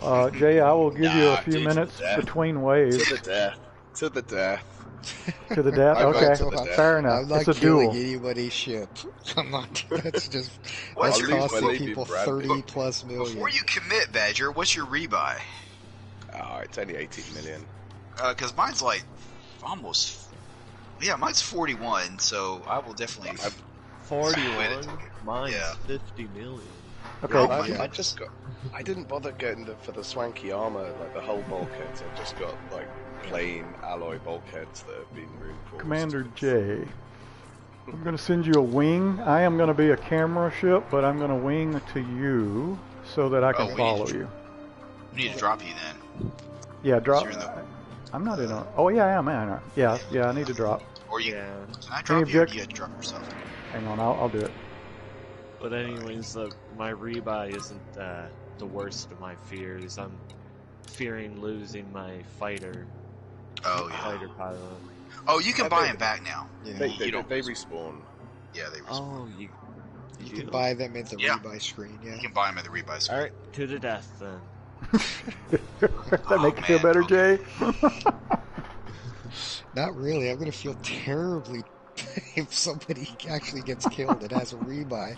Jay, I will give you a few minutes between waves. To the death. To the death. To the death? Okay. Fair enough. I'm not It's a duel. killing anybody's ship. I'm not. That's just. What's That's your costing people 30+ million. Before you commit, Badger, what's your rebuy? Oh, it's only 18 million. Because mine's like almost. Yeah, mine's 41, so I will definitely. 41? Mine's Yeah. 50 million. Okay. Oh, I didn't bother getting for the swanky armor, like the whole bulkheads. I've just got like plain alloy bulkheads that have been reinforced. Commander Jay, I'm going to send you a wing. I am going to be a camera ship, but I'm going to wing to you so that I can follow you. We need to drop you then. Yeah, drop. So you're in the- I'm not in a. Oh yeah, I am. Yeah, I need to drop. Or you. Yeah. Can I drop you or do you have to drop yourself? Hang on, I'll do it. But anyways, my rebuy isn't the worst of my fears. I'm fearing losing my fighter. Oh, yeah. Fighter pilot. Oh, you can buy them back now. Yeah. They don't. respawn. Yeah, they respawn. Oh, You can buy them at the rebuy screen. Yeah. You can buy them at the rebuy screen. Alright, to the death then. That make you feel better, Jay? Not really. I'm gonna feel terribly if somebody actually gets killed, it has a rebuy.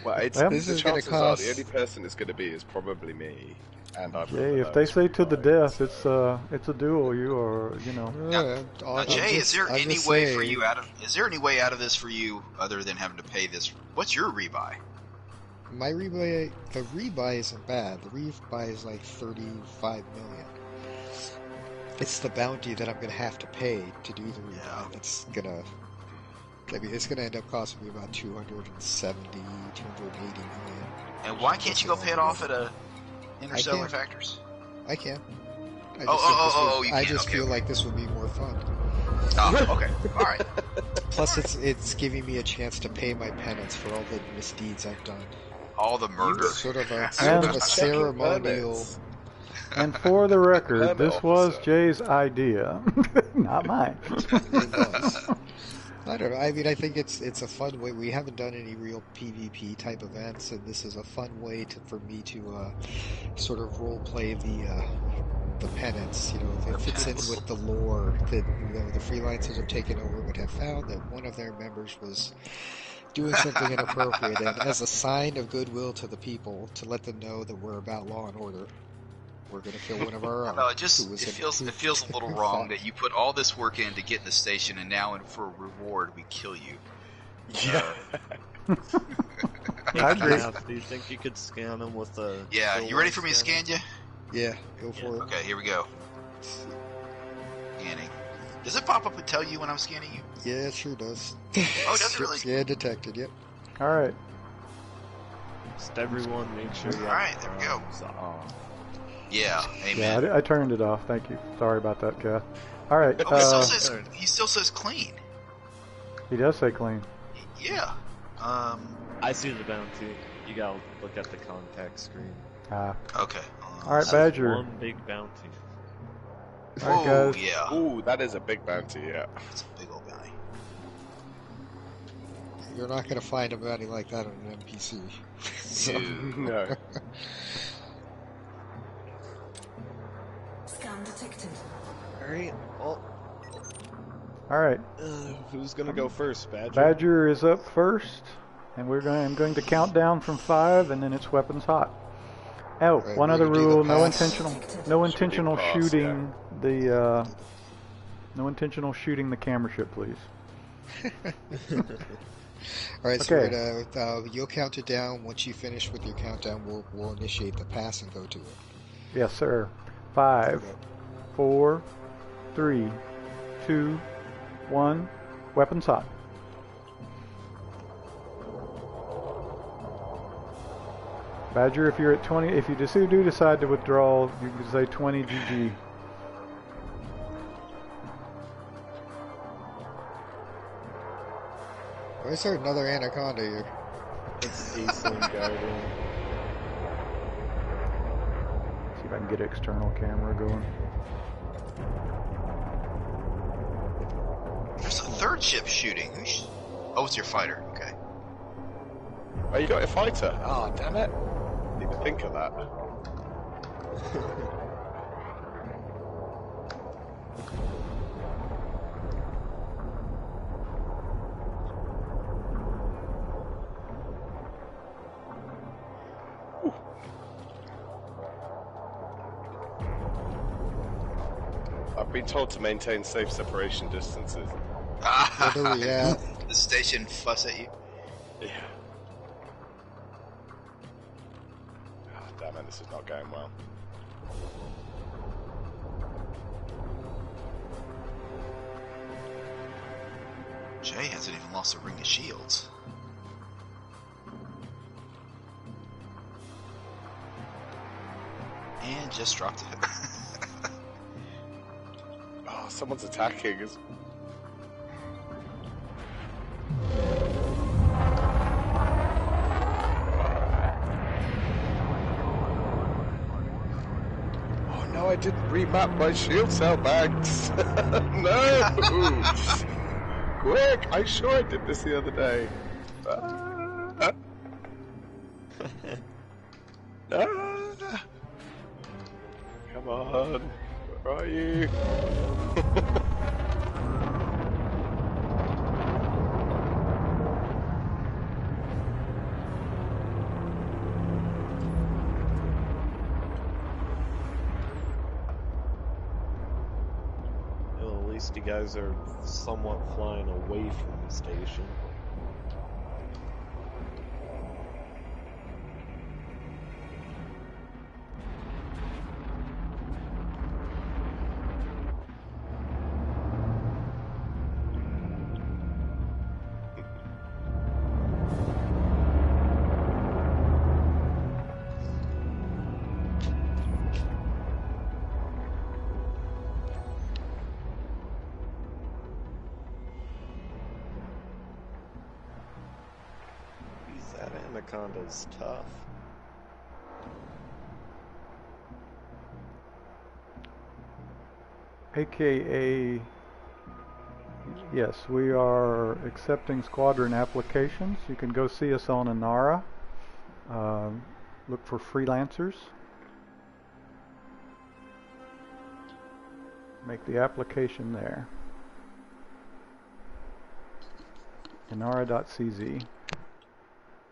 Well, it's, Well, This the is gonna chances cost- are the only person it's going to be is probably me. And I've got Jay, the if they lowest say to the rebuy. death, it's a duel. You are, you know. Now, Jay, is there any way for you out of? Is there any way out of this for you other than having to pay this? What's your rebuy? My rebuy, the rebuy isn't bad. The rebuy is like 35 million. It's the bounty that I'm gonna have to pay to do the rebuy. Yeah. That's gonna. I mean, it's gonna end up costing me about 270, 280 million. And why can't you go pay it off at a Interstellar can't. Factors? I can. I You I can, just okay, feel okay. like this would be more fun. Oh, okay, all right. Plus, it's giving me a chance to pay my penance for all the misdeeds I've done. All the murder. Sort of a And- ceremonial. And for the record, Permit this was officer. Jay's idea, not mine. It was. I don't know. I mean, I think it's a fun way. We haven't done any real PvP type events, and this is a fun way for me to sort of role play the penance. You know, it fits in with the lore that the freelancers have taken over, but have found that one of their members was doing something inappropriate, and as a sign of goodwill to the people, to let them know that we're about law and order, we're going to kill one of our own. No, it feels a little wrong that you put all this work in to get in the station, and now for a reward we kill you. Yeah. I agree. Do you think you could scan them with a? Yeah, you ready for me to scan you? Yeah, go for it. Okay, here we go. Scanning. Does it pop up and tell you when I'm scanning you? Yeah, it sure does. Oh, does it really? Yeah, detected. Yep. All right. Just everyone, make sure you. All right, there we go. Yeah, Yeah, amen. I turned it off. Thank you. Sorry about that, Kath. All right. Oh, he still says clean. He does say clean. Yeah. I see the bounty. You gotta look at the contact screen. Ah. Okay. All right, That's Badger. one big bounty. All right, Oh, guys. yeah. Ooh, that is a big bounty, yeah. It's a big old bounty. You're not going to find a bounty like that on an NPC. So- Dude. No. Scan detected. Alright, well, All right. who's gonna go first, Badger? Badger is up first, and I'm going to count down from 5, and then it's weapons hot. Oh, Right, one we're other gonna do rule: the no pass. intentional pass, shooting no intentional shooting the camera ship, please. All right, so Okay. we're gonna, you'll count it down. Once you finish with your countdown, we'll initiate the pass and go to it. Yes, sir. 5, 4, 3, 2, 1. Weapons hot. Badger, if you're at 20, if you do decide to withdraw, you can say 20 GG. Why is there another anaconda here? It's Ace Guardian. See if I can get external camera going. There's a third ship shooting. Oh, it's your fighter. Okay. Oh, you got a fighter? Oh, damn it. Didn't even think of that. I've been told to maintain safe separation distances. Where are we at? The station fuss at you. Yeah. Oh, damn it, this is not going well. Jay hasn't even lost a ring of shields. And just dropped it. Oh, someone's attacking. Oh no, I didn't remap my shield cell bags. No! Quick! I'm sure I did this the other day. Come on. Where are you? noticed you guys are somewhat flying away from the station. That anaconda's tough. AKA, yes, we are accepting squadron applications. You can go see us on Inara. Look for Freelancers. Make the application there. Inara.cz.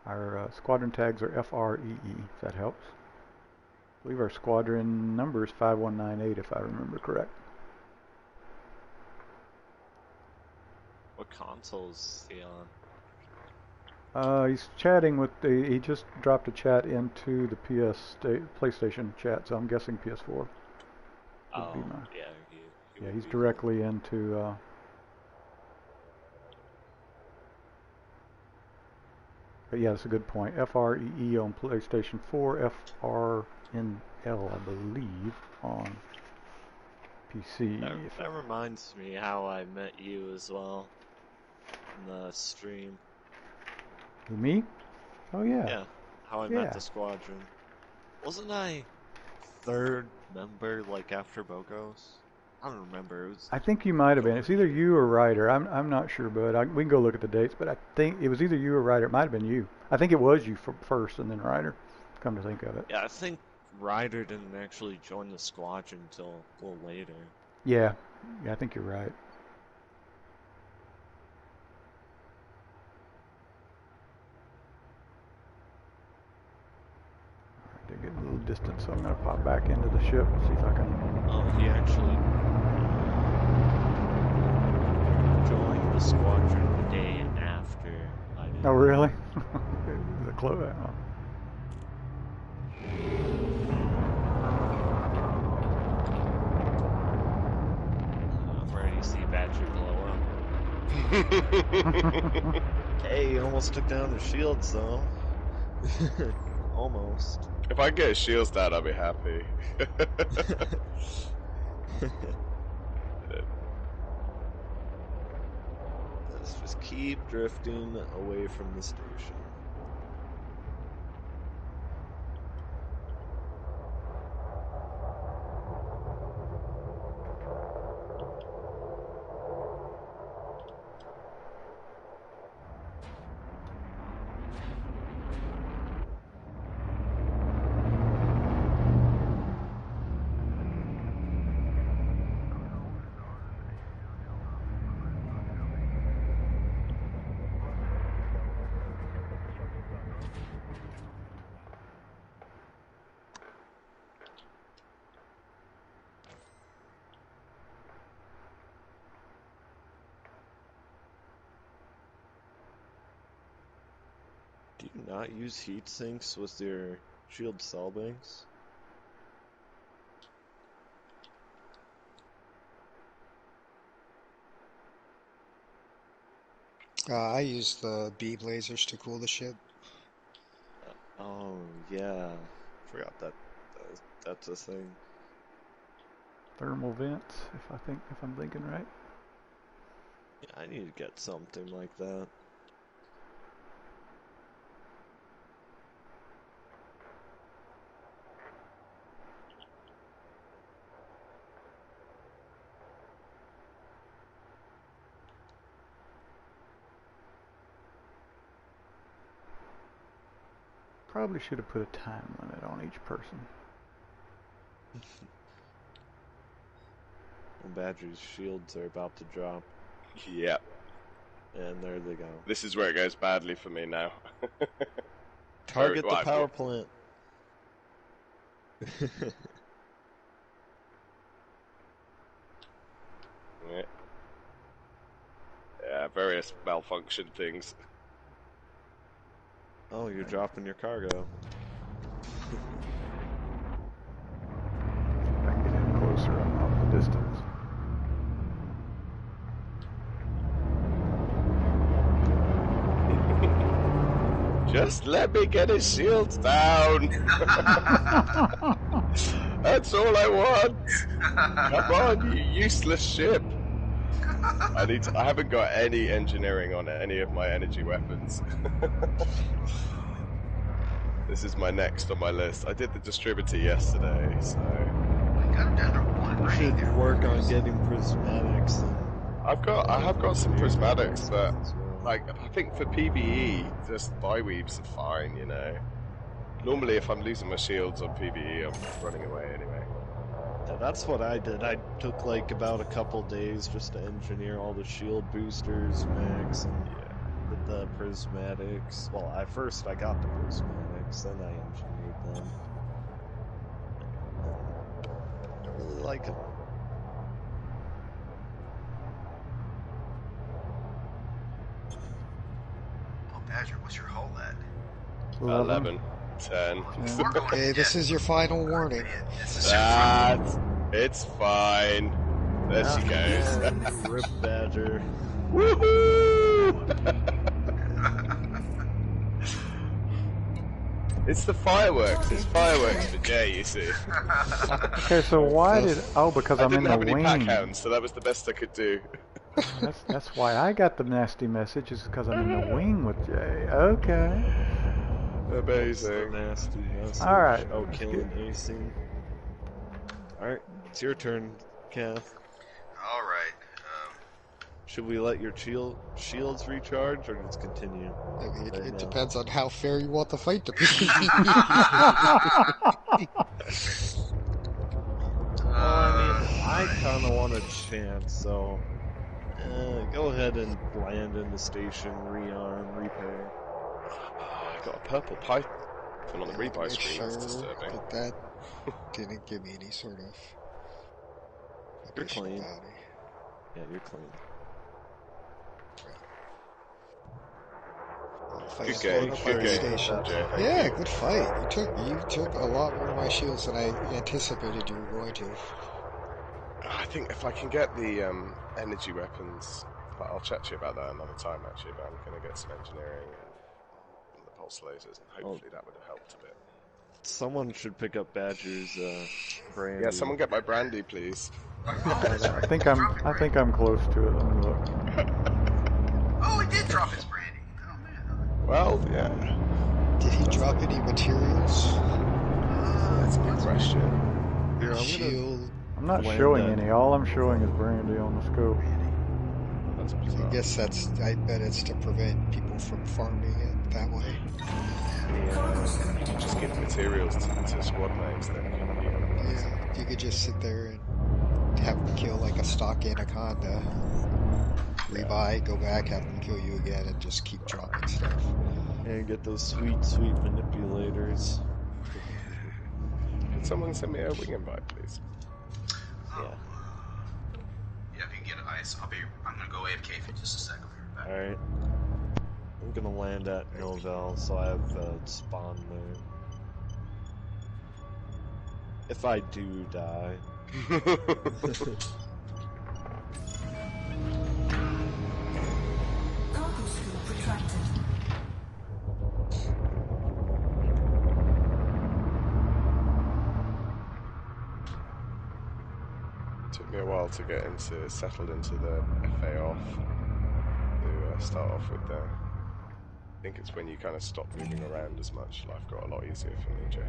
Our squadron tags are FREE, if that helps. I believe our squadron number is 5198, if I remember correct. What console is he on? He's chatting with he just dropped a chat into the PlayStation chat, so I'm guessing PS4. Would be my, yeah, he's directly into... But yeah, that's a good point. FREE on PlayStation 4, FRNL, I believe, on PC. That reminds me how I met you as well in the stream. Who, me? Oh yeah. Yeah, how I met the squadron. Wasn't I third member like after Bogos? I don't remember. It was... I think you might have been. It's either you or Ryder. I'm not sure, bud. We can go look at the dates, but I think it was either you or Ryder. It might have been you. I think it was you first, and then Ryder. Come to think of it. Yeah, I think Ryder didn't actually join the squadron until a little later. Yeah, I think you're right. They're getting a little distant, so I'm going to pop back into the ship and see if I can... Oh, he actually joined the squadron the day after I did. Oh, really? The clue. I'm ready to see Badger blow up. Hey, you almost took down the shields, though. Almost. If I get his shields down, I'll be happy. Let's just keep drifting away from the station. Do you not use heat sinks with your shield cell banks? I use the beam lasers to cool the ship. Oh yeah, forgot that's a thing. Thermal vents, if I'm thinking right. Yeah, I need to get something like that. Probably should have put a time limit on each person. Badger's shields are about to drop. Yep. And there they go. This is where it goes badly for me now. Target the power plant. Yeah. Yeah, various malfunction things. Oh, you're dropping your cargo. I can get in closer on the distance. Just let me get his shields down. That's all I want. Come on, you useless ship. I haven't got any engineering on any of my energy weapons. This is my next on my list. I did the distributor yesterday, so I got down to one. You should work on getting prismatics. I have got some prismatics, but like I think for PvE, just byweaves are fine, you know. Normally, if I'm losing my shields on PvE, I'm running away anyway. Yeah, that's what I did. I took like about a couple days just to engineer all the shield boosters, mechs, and the prismatics. Well, I got the prismatics, then I engineered them. I really like them. Oh, Badger, what's your hull at? 11, 10. Okay, this is your final warning. It's fine. There she goes. Rip Badger. Woohoo! It's the fireworks. It's fireworks for Jay, you see. Okay, so why did... Oh, because I'm in the I didn't have any wing. pack-hounds, so that was the best I could do. That's why I got the nasty message, is because I'm in the wing with Jay. Okay. Amazing. Nasty message. Alright. Oh, killing acing. Alright, it's your turn, Kath. All right. Should we let your shields recharge, or just continue? I mean, it depends on how fair you want the fight to be. I kind of want a chance, so go ahead and land in the station, rearm, repair. I got a purple python on the rebuy screen. That's disturbing. But that didn't give me any sort of You're additional clean. bounty. Yeah, you're clean. Good game. Good game. Jay, thank Yeah, you. good fight. You took a lot more of my shields than I anticipated you were going to. I think if I can get the energy weapons, I'll chat to you about that another time actually, but I'm going to get some engineering and the pulse lasers, and hopefully that would have helped a bit. Someone should pick up Badger's brandy. Yeah, someone get my brandy, please. I think I'm close to it. Let me look. Oh, he did drop his brandy. Oh man. Well, yeah. Did he drop any materials? That's a good question. Here, Shield. I'm not Land showing that. any. All I'm showing is brandy on the scope. That's I bizarre. guess I bet it's to prevent people from farming it that way. You can just give materials to squad mates, then couldn't you? Yeah, you could just sit there and have them kill like a stock anaconda, rebuy, go back, have them kill you again, and just keep dropping stuff. And get those sweet, sweet manipulators. Can someone send me a wing invite, please? Yeah. Yeah, if you can get ice, I'm gonna go AFK for just a sec. I'll be right back. Alright. I'm gonna land at Novell, so I have spawn there. If I do die. Took me a while to get settled into the FA off to start off with there. I think it's when you kind of stop moving around as much, life got a lot easier for me, Jay.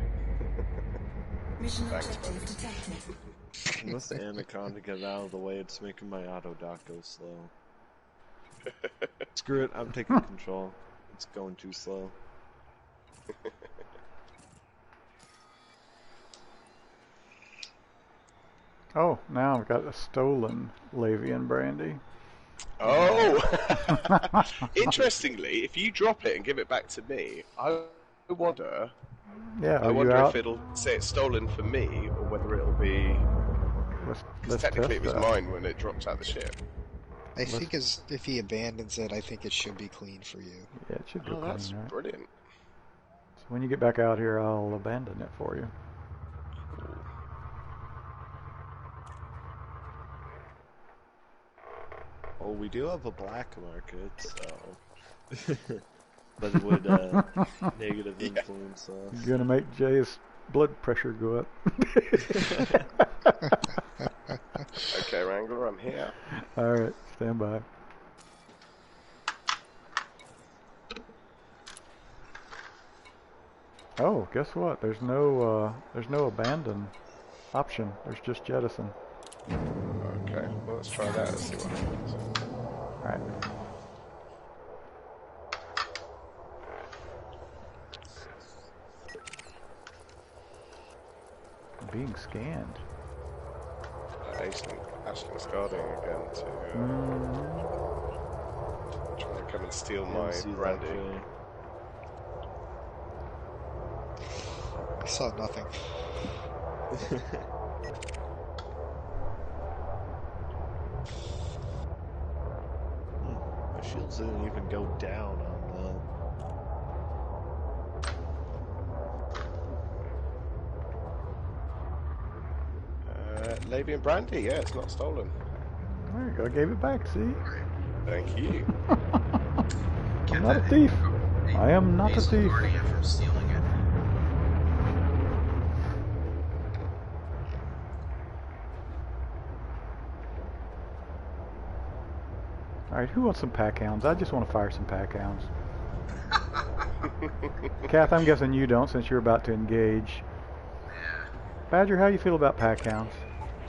Mission Thanks, objective buddy. detected. Unless the anaconda get out of the way, it's making my auto dock go slow. Screw it, I'm taking control. It's going too slow. Oh, now I've got a stolen Lavian brandy. Oh! Interestingly, if you drop it and give it back to me, I wonder Yeah, I are wonder you out? if it'll say it's stolen for me, or whether it'll be... Let's Because technically it test was that. mine when it dropped out the ship. I think if he abandons it, I think it should be clean for you. Yeah, it should be clean, that's right? brilliant. So when you get back out here, I'll abandon it for you. Well, we do have a black market, so... but it would negative influence us. You're gonna make Jay's blood pressure go up. Okay, Wrangler, I'm here. Alright, stand by. Oh, guess what? There's no abandon option. There's just jettison. Okay, well, let's try that and see what happens. Alright. Being scanned. Ashley's guarding again to try and come and steal my brandy. I saw nothing. My shields didn't even go down on Lady and brandy, yeah, it's not stolen. There you go, I gave it back, see? Thank you. I'm not a thief. I am not a thief. From stealing it. Alright, who wants some pack hounds? I just want to fire some pack hounds. Kath, I'm guessing you don't since you're about to engage. Yeah. Badger, how you feel about pack hounds?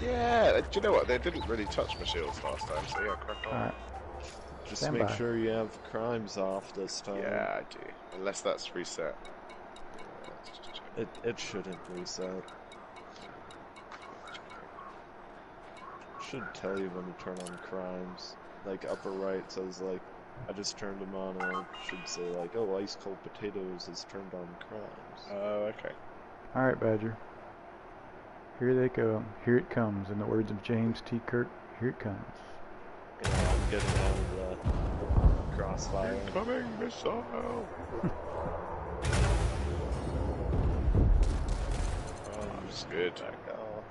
Yeah, do you know what? They didn't really touch my shields last time, so yeah, crack on. Alright. Just Stand make by. sure you have crimes off this time. Yeah, I do. Unless that's reset. Let's just check. It shouldn't reset. Should tell you when to turn on crimes. Like upper right says like, I just turned them on, and it should say like, oh, ice cold potatoes is turned on crimes. Oh, okay. Alright, Badger. Here they come. Here it comes. In the words of James T. Kirk, here it comes. Yeah, I'm getting out of the crossfire. Incoming missile! That's good. Back off.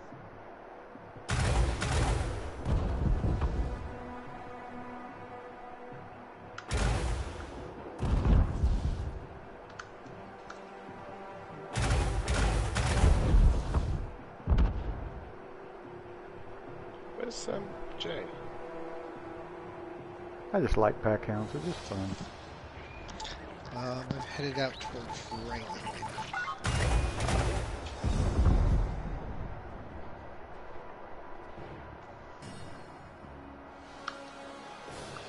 Where's Jay? I just like pack hounds. They're just fun. I'm headed out towards Wrangler right now.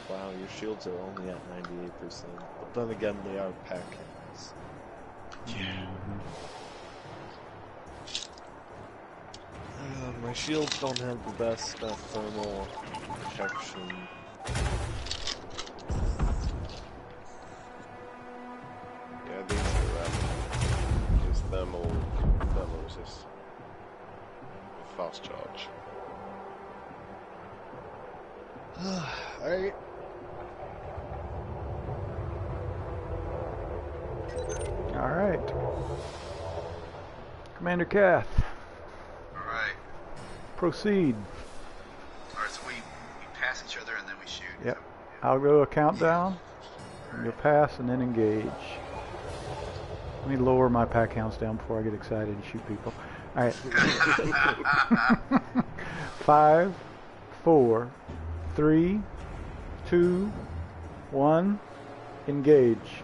Wow, your shields are only at 98%. But then again, they are pack hands. My shields don't have the best thermal protection. Yeah, these are just thermal resist. Fast charge. Alright. Alright. Commander Kath, Alright. proceed. Alright, so we pass each other and then we shoot. Yep. I'll go a countdown. You'll pass and then engage. Let me lower my pack hounds down before I get excited and shoot people. Alright. 5, 4, 3, 2, 1, engage.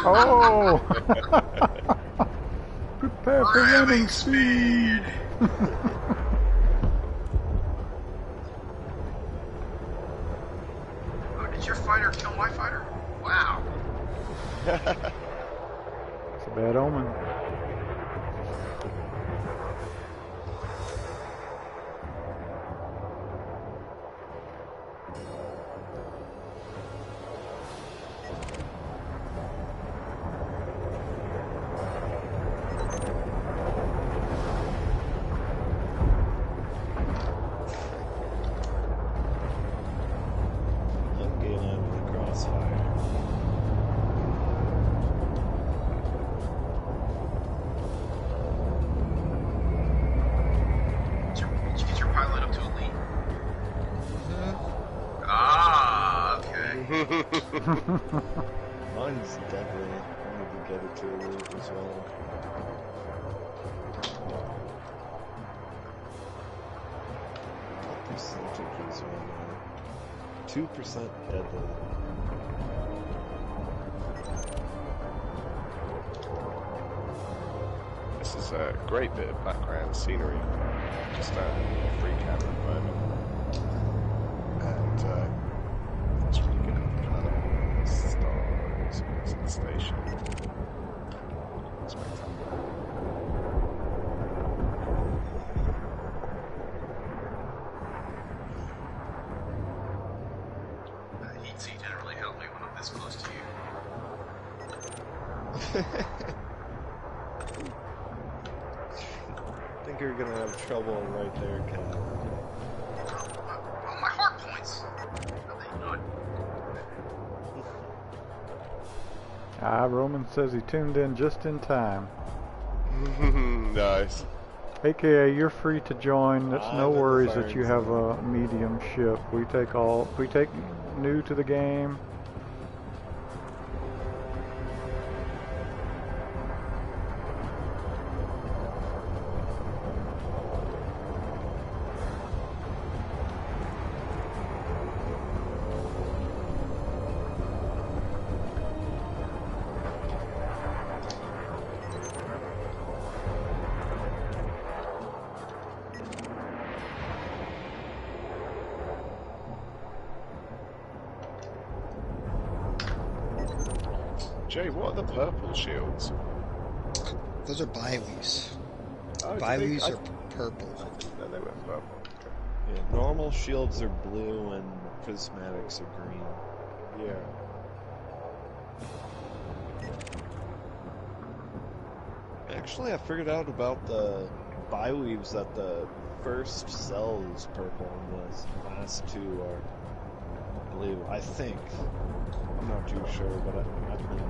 Oh! Prepare for running speed! Oh, did your fighter kill my fighter? Wow. It's a bad omen. I'm getting out of the crossfire. Did you get your pilot up to elite? Ah, okay. Mine's definitely. I need to get it to elite as well. What percentage is one now? 2% deadly. This is a great bit of background scenery. Just out in free camp at the moment. And it's really good. Kind of stars, it's at the station. Spectacular. The heat seat didn't really help me when I'm this close to you. I think you're gonna have trouble right there, Cat. Oh, my heart points. How they know it? Roman says he tuned in just in time. Nice. AKA, you're free to join. It's I'm no in the worries that firing you have a medium ship. We take new to the game. Jay, what are the purple shields? Those are Biwees. Oh, Biwees are purple. No, they were purple. Yeah, normal shields are blue and prismatics are green. Okay. Yeah. Actually, I figured out about the Biweaves that the first cell is purple and the last two are blue. I think. I'm not too sure, but I've been...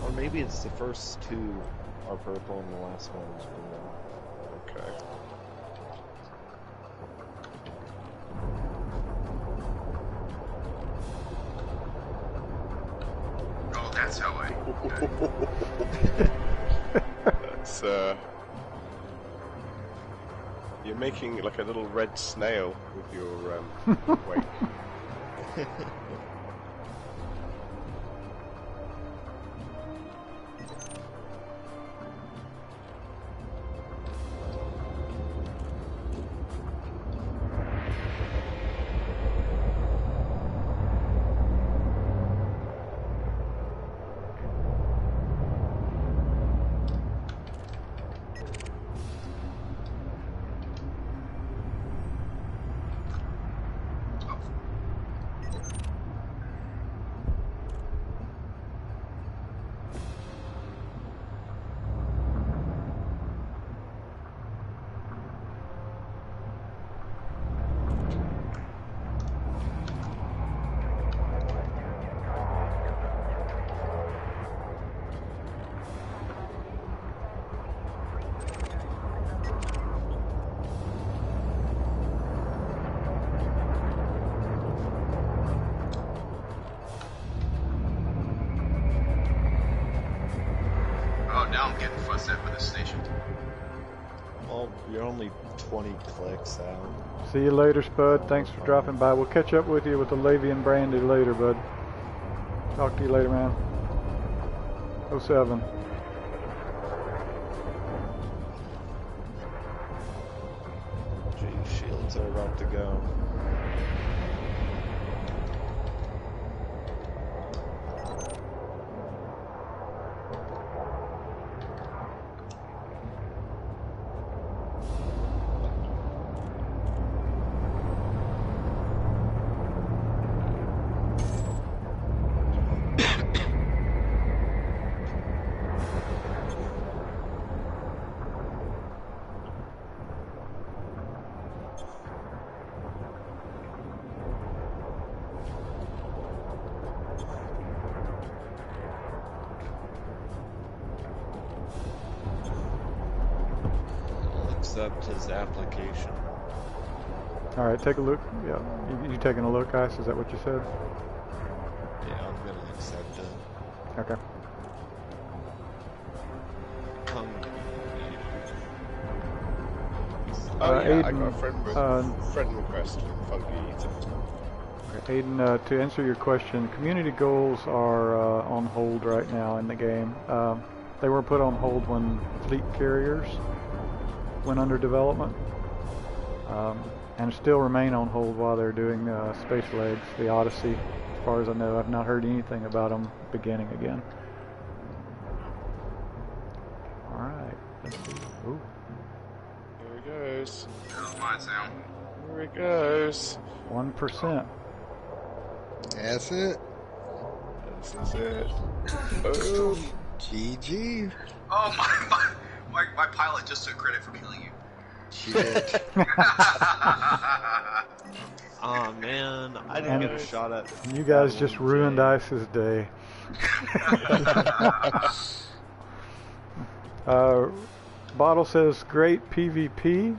Or maybe it's the first two are purple and the last one is blue. Okay. Oh, that's how I. That's you're making like a little red snail with your wake. Now I'm getting fussed at with the station. Well, you're only 20 clicks out. See you later, Spud. Thanks for dropping by. We'll catch up with you with the Lavian Brandy later, bud. Talk to you later, man. 07. Gee, shields are about to go. Accept his application. All right, take a look. Yeah, you taking a look, Ice? Is that what you said? Yeah, I'm gonna accept it. Okay. Oh yeah, I Aiden, got a friend request from Funky Eater. Aiden, to answer your question, community goals are on hold right now in the game. They were put on hold when fleet carriers went under development, and still remain on hold while they're doing Space Legs, the Odyssey. As far as I know, I've not heard anything about them beginning again. All right. Let's see. Ooh. Here he goes. That was mine, Sam. Here he goes. 1%. That's it. This is it. Target destroyed. GG. Oh, my pilot just took credit for killing you. She did. Oh man, I I didn't get a shot at. You guys just ruined Ice's day. Bottle says, great PvP.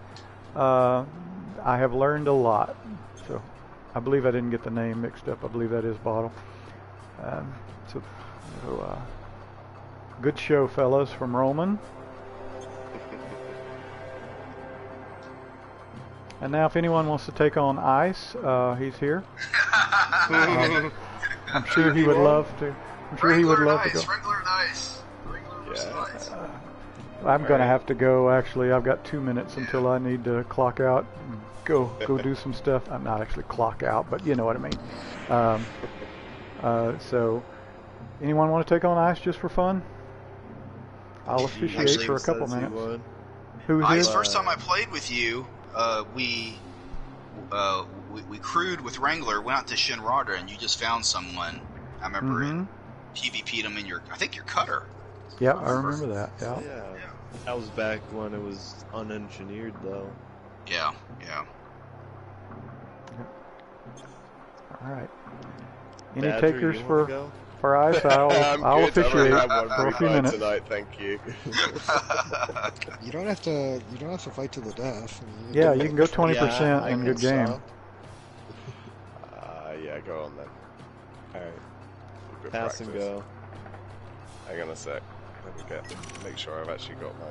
I have learned a lot. So I believe I didn't get the name mixed up. I believe that is Bottle. Good show, fellas, from Roman. And now if anyone wants to take on Ice, he's here. I'm sure he would love to. I'm sure he would love to go. Wrangler and Ice. Wrangler versus Ice. I'm going to have to go, actually. I've got 2 minutes until I need to clock out and go do some stuff. I'm not actually clock out, but you know what I mean. So, anyone want to take on Ice just for fun? I'll officiate Actually, for a couple minutes. Who's Ice, here? first time I played with you, we crewed with Wrangler, went out to Shinrada, and you just found someone. I remember and PvP'd him in your, I think your cutter. Yeah, I remember that. Yeah. That was back when it was unengineered, though. Yeah. All right. Any Badger, takers you wanna go? for Ice? I'll officiate for a few minutes. Tonight, thank you. You don't have to. You don't have to fight to the death. I mean, Yeah, you can go 20% Yeah, in I good can game. stop. Yeah, go on then. Alright. Good Pass and practice. go. Hang on a sec. Let me make sure I've actually got my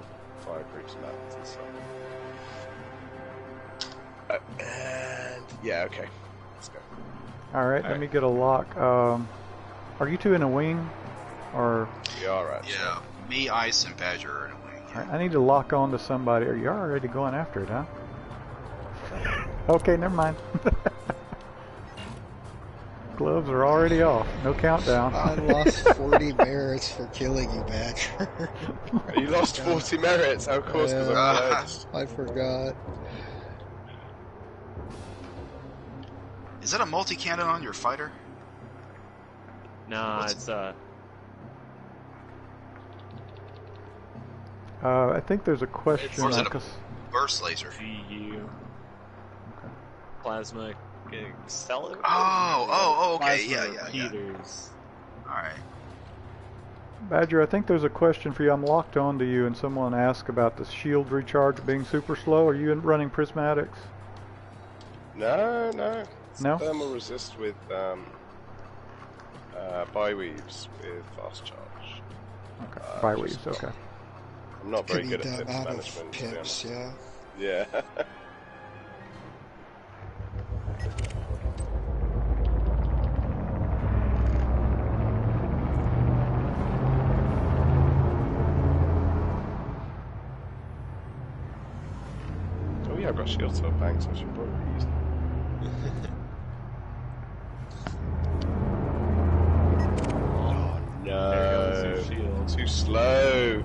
fire groups mapped and stuff. And yeah, okay. Let's go. All right, let me get a lock. Are you two in a wing, or? We are actually. Yeah. Me, Ice, and Badger are in a wing. I need to lock on to somebody. Or you're already going after it, huh? Okay, never mind. Gloves are already off. No countdown. I lost 40 merits for killing you, Badger. You lost 40 merits, of course, because I'm closed. I forgot. Is that a multi-cannon on your fighter? Nah, it's I think there's a question. Or is it a 'cause- burst laser? GU. Plasma accelerator. Oh, okay, Plasma yeah. repeaters. Alright. Badger, I think there's a question for you. I'm locked onto you, and someone asked about the shield recharge being super slow. Are you running prismatics? No. It's No? thermal resist with bi-weaves with fast charge. Okay, bi-weaves, okay. I'm not very Could good be at done pips out of management, to be pips, honest. yeah. Yeah. Yeah, I've got shield cell banks, I should probably use them. No, too slow.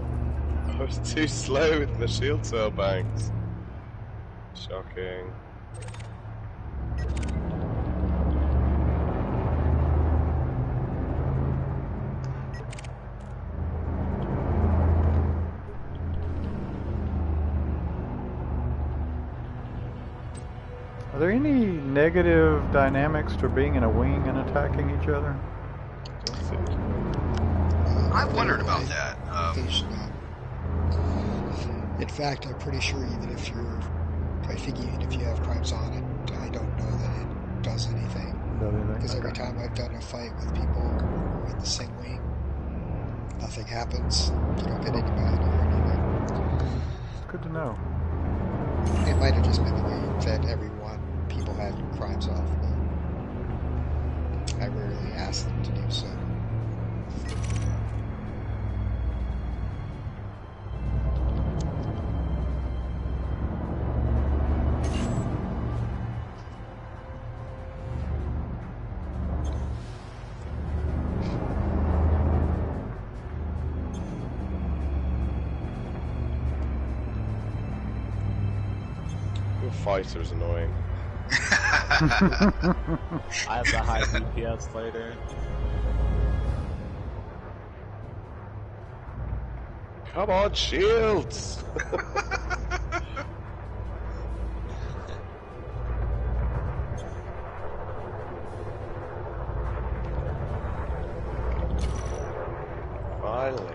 I was too slow with the shield cell banks. Shocking. Are there any negative dynamics to being in a wing and attacking each other? I've wondered about that. There's not. In fact, I'm pretty sure even if you have primes on it, I don't know that it does anything. Because every time I've done a fight with people who are in the same wing, nothing happens. You don't get any bad or anything. It's good to know. It might have just been the way that people had crimes off, but I rarely ask them to do so. Fighter is annoying. I have the high DPS fighter. Come on, shields! Finally.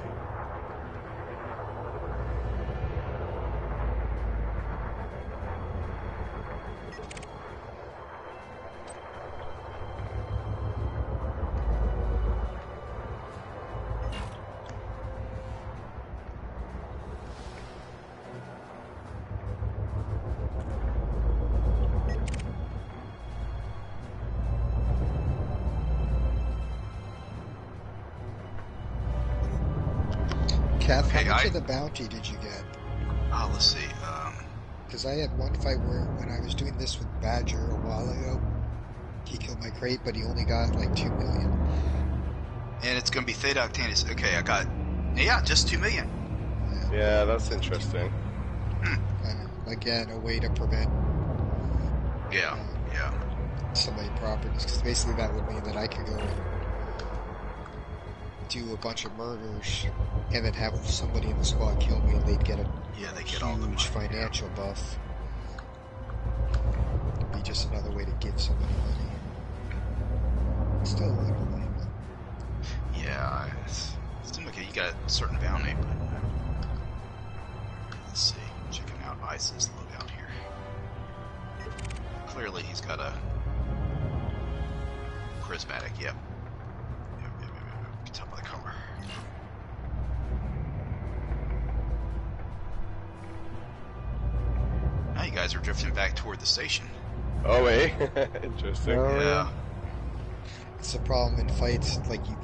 Kath, how much of the bounty did you get? Oh, let's see. Because I had one fight where, when I was doing this with Badger a while ago, he killed my crate, but he only got like 2 million. And it's going to be Theta Octantis. Okay, I got, just 2 million. Yeah, that's interesting. Again, a way to prevent somebody properties, because basically that would mean that I could go and do a bunch of murders and then have somebody in the squad kill me, and they'd get a huge financial buff. It'd be just another way to give somebody money. Still a little lame. Yeah, it's okay. You got a certain bounty, but let's see. Checking out ISIS loadout here. Clearly, he's got a charismatic. Yep. You can tell by the color. Now you guys are drifting back toward the station. Oh, wait. Interesting. Yeah. It's a problem in fights, like you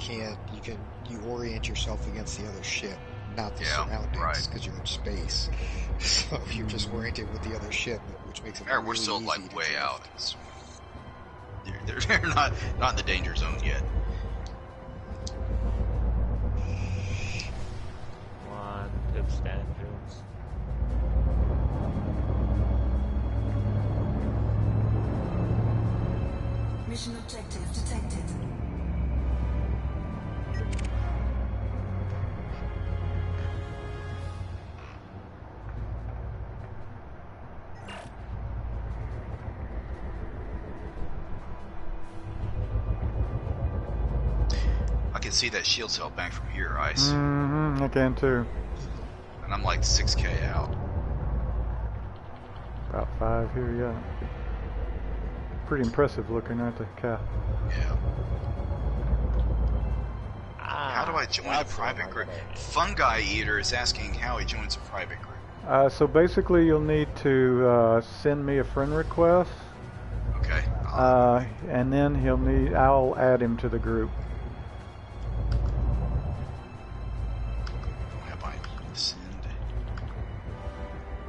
orient yourself against the other ship, not the surroundings, because you're in space. So you're just oriented with the other ship, which makes it really we're still easy like to way drift. out. They're not in the danger zone yet. Come on, pip standards. Mission objective detected. I can see that shield cell bank from here, Ice. Mm-hmm, I can too. And I'm like 6K out. About 5 here, yeah. Pretty impressive looking, aren't they, Cal? Yeah. How do I join a private group? Fungi Eater is asking how he joins a private group. So basically you'll need to send me a friend request. Okay. And then I'll add him to the group.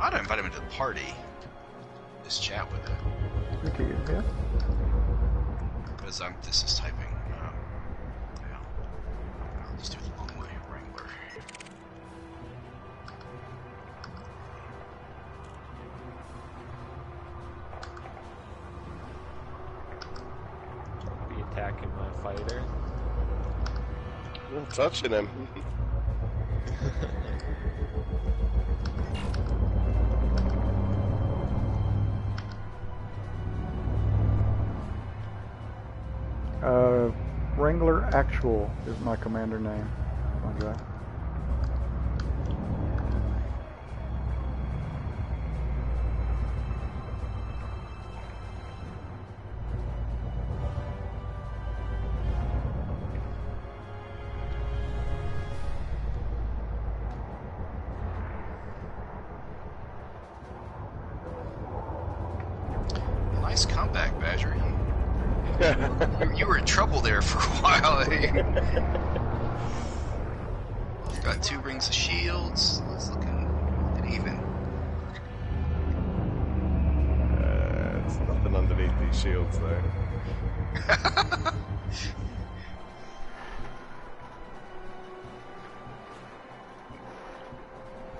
I'd invite him into the party. this chat with it. Okay, yeah. Because this is typing. Yeah. I'll just do it the long way, Wrangler. Be attacking my fighter. You're touching him. WranglerActual is my commander name. Okay. Nice comeback, Badger. You were in trouble there for a while. Got 2 rings of shields. It's looking even. It's nothing underneath these shields, though.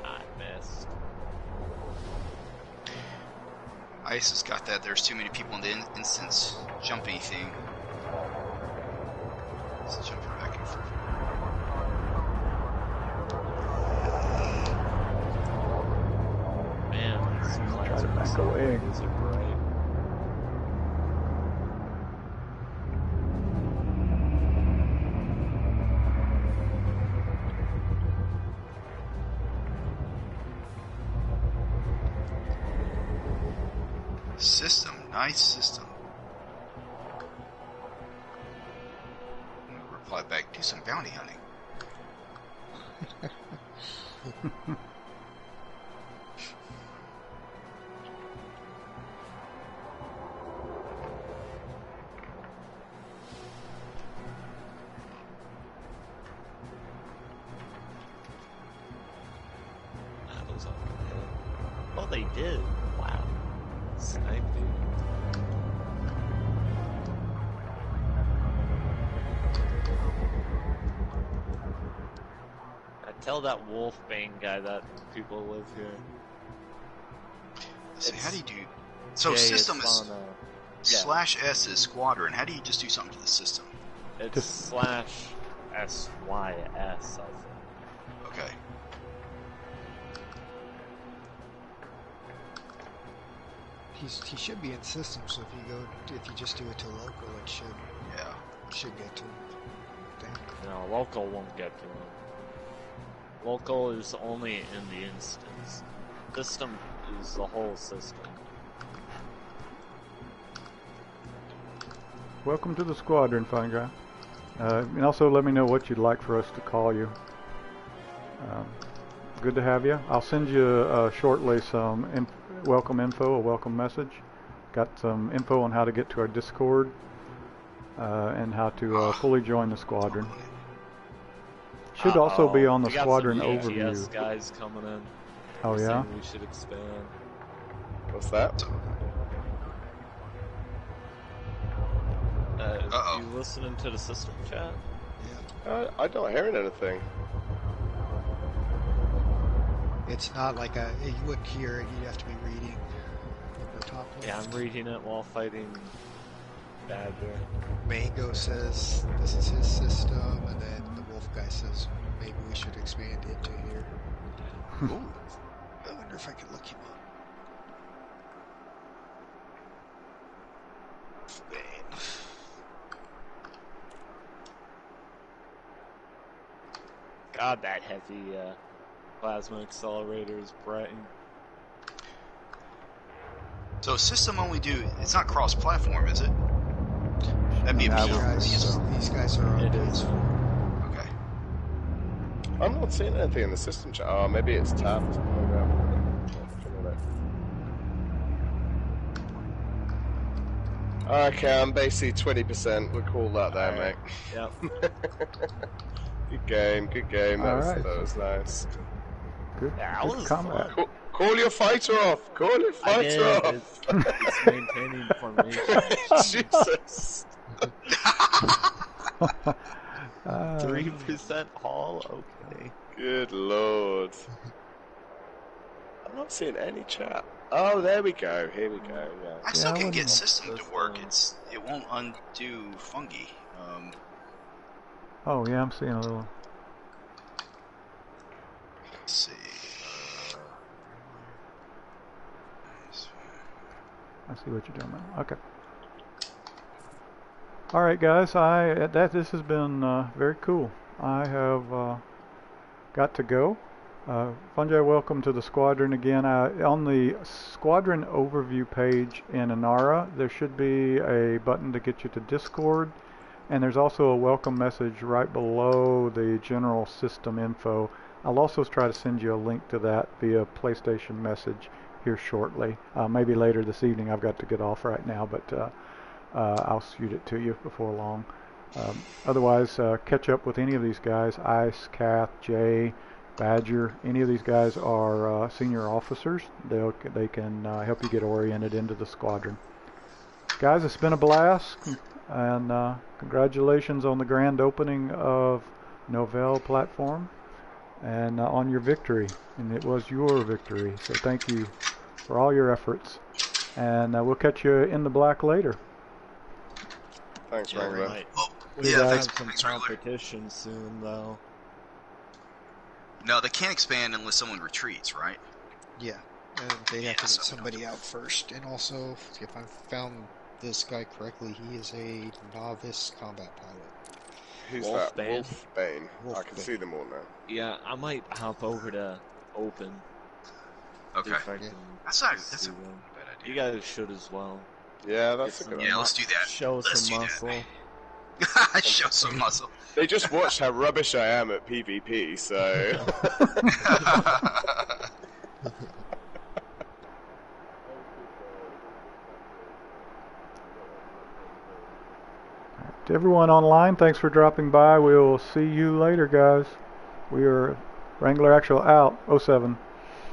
I missed. Ice has got that. There's too many people in the instance. Jumpy thing. It's jumping back and forth. Man, these lights to are back so away. these are bright. System, nice system. I'm gonna reply back, do some bounty hunting. That was on the head. Oh, they did. Wow. Sniped it. I tell that Wolfbane guy that people live here. So how do you do? So Jay, system it's is on, /S is squadron. How do you just do something to the system? It's /SYS, I think. Okay. He should be in system, so if you just do it to local, it should get to him. I think. No, local won't get to him. Local is only in the instance. System is the whole system. Welcome to the squadron, fine guy. And also let me know what you'd like for us to call you. Good to have you. I'll send you shortly some welcome info, a welcome message. Got some info on how to get to our Discord and how to fully join the squadron. Should also be on the We got squadron some overview. ATS guys coming in. Oh They're yeah? saying we should expand. What's that? You listening to the system chat? I'm not hearing anything. It's not like you wouldn't hear it. You'd have to be reading the top left. Yeah, I'm reading it while fighting Badger. Mango says this is his system, and then the wolf guy says maybe we should expand it to here. Ooh, I wonder if I could look him up. God, that heavy plasma accelerator is bright. So system only it's not cross-platform, is it? That'd be a These guys are on PS4. Okay. I'm not seeing anything in the system chat. Oh, maybe it's tabbed. Okay, I'm basically 20%. We'll call that there, mate. Yep. Good game, good game. That Alright. was nice. Good, Yeah, that good was combat. fun. Call your fighter off! Call your I fighter did. off! It's maintaining formation. Jesus! 3% haul? Okay. Good lord. I'm not seeing any chat. Oh, there we go. Here we go. Yeah. I still I can wouldn't- get system to work. It won't undo fungi. Oh yeah, I'm seeing a little. Let's see. I see what you're doing now. Okay. All right, guys. This has been very cool. I have got to go. Fungi, welcome to the squadron again. On the squadron overview page in Inara, there should be a button to get you to Discord, and there's also a welcome message right below the general system info. I'll also try to send you a link to that via PlayStation message here shortly. Maybe later this evening. I've got to get off right now, but I'll shoot it to you before long. Otherwise, catch up with any of these guys. Ice, Kath, Jay, Badger, any of these guys are senior officers. They can help you get oriented into the squadron. Guys, it's been a blast, and congratulations on the grand opening of Novell platform and on your victory. And it was your victory, so thank you for all your efforts. And we'll catch you in the black later. Thanks, Yeah, Wrangler. right. We Yeah, will thanks- have some thanks, Wrangler. competition soon, though. No, they can't expand unless someone retreats, right? Yeah, and they have to get so we don't somebody out first. And also, if I found this guy correctly, he is a novice combat pilot. Who's Wolfbane. that? Wolfbane. I can Wolfbane. see them all now. Yeah, I might hop over to open. Okay. If I Yeah. can That's a see them. bad You idea. guys should as well. Yeah, that's Get a good some Yeah, one. let's do that. Show Let's some do that. muscle. Show some muscle. They just watched how rubbish I am at PvP, so... To everyone online, thanks for dropping by. We'll see you later, guys. We are Wrangler Actual out. 07.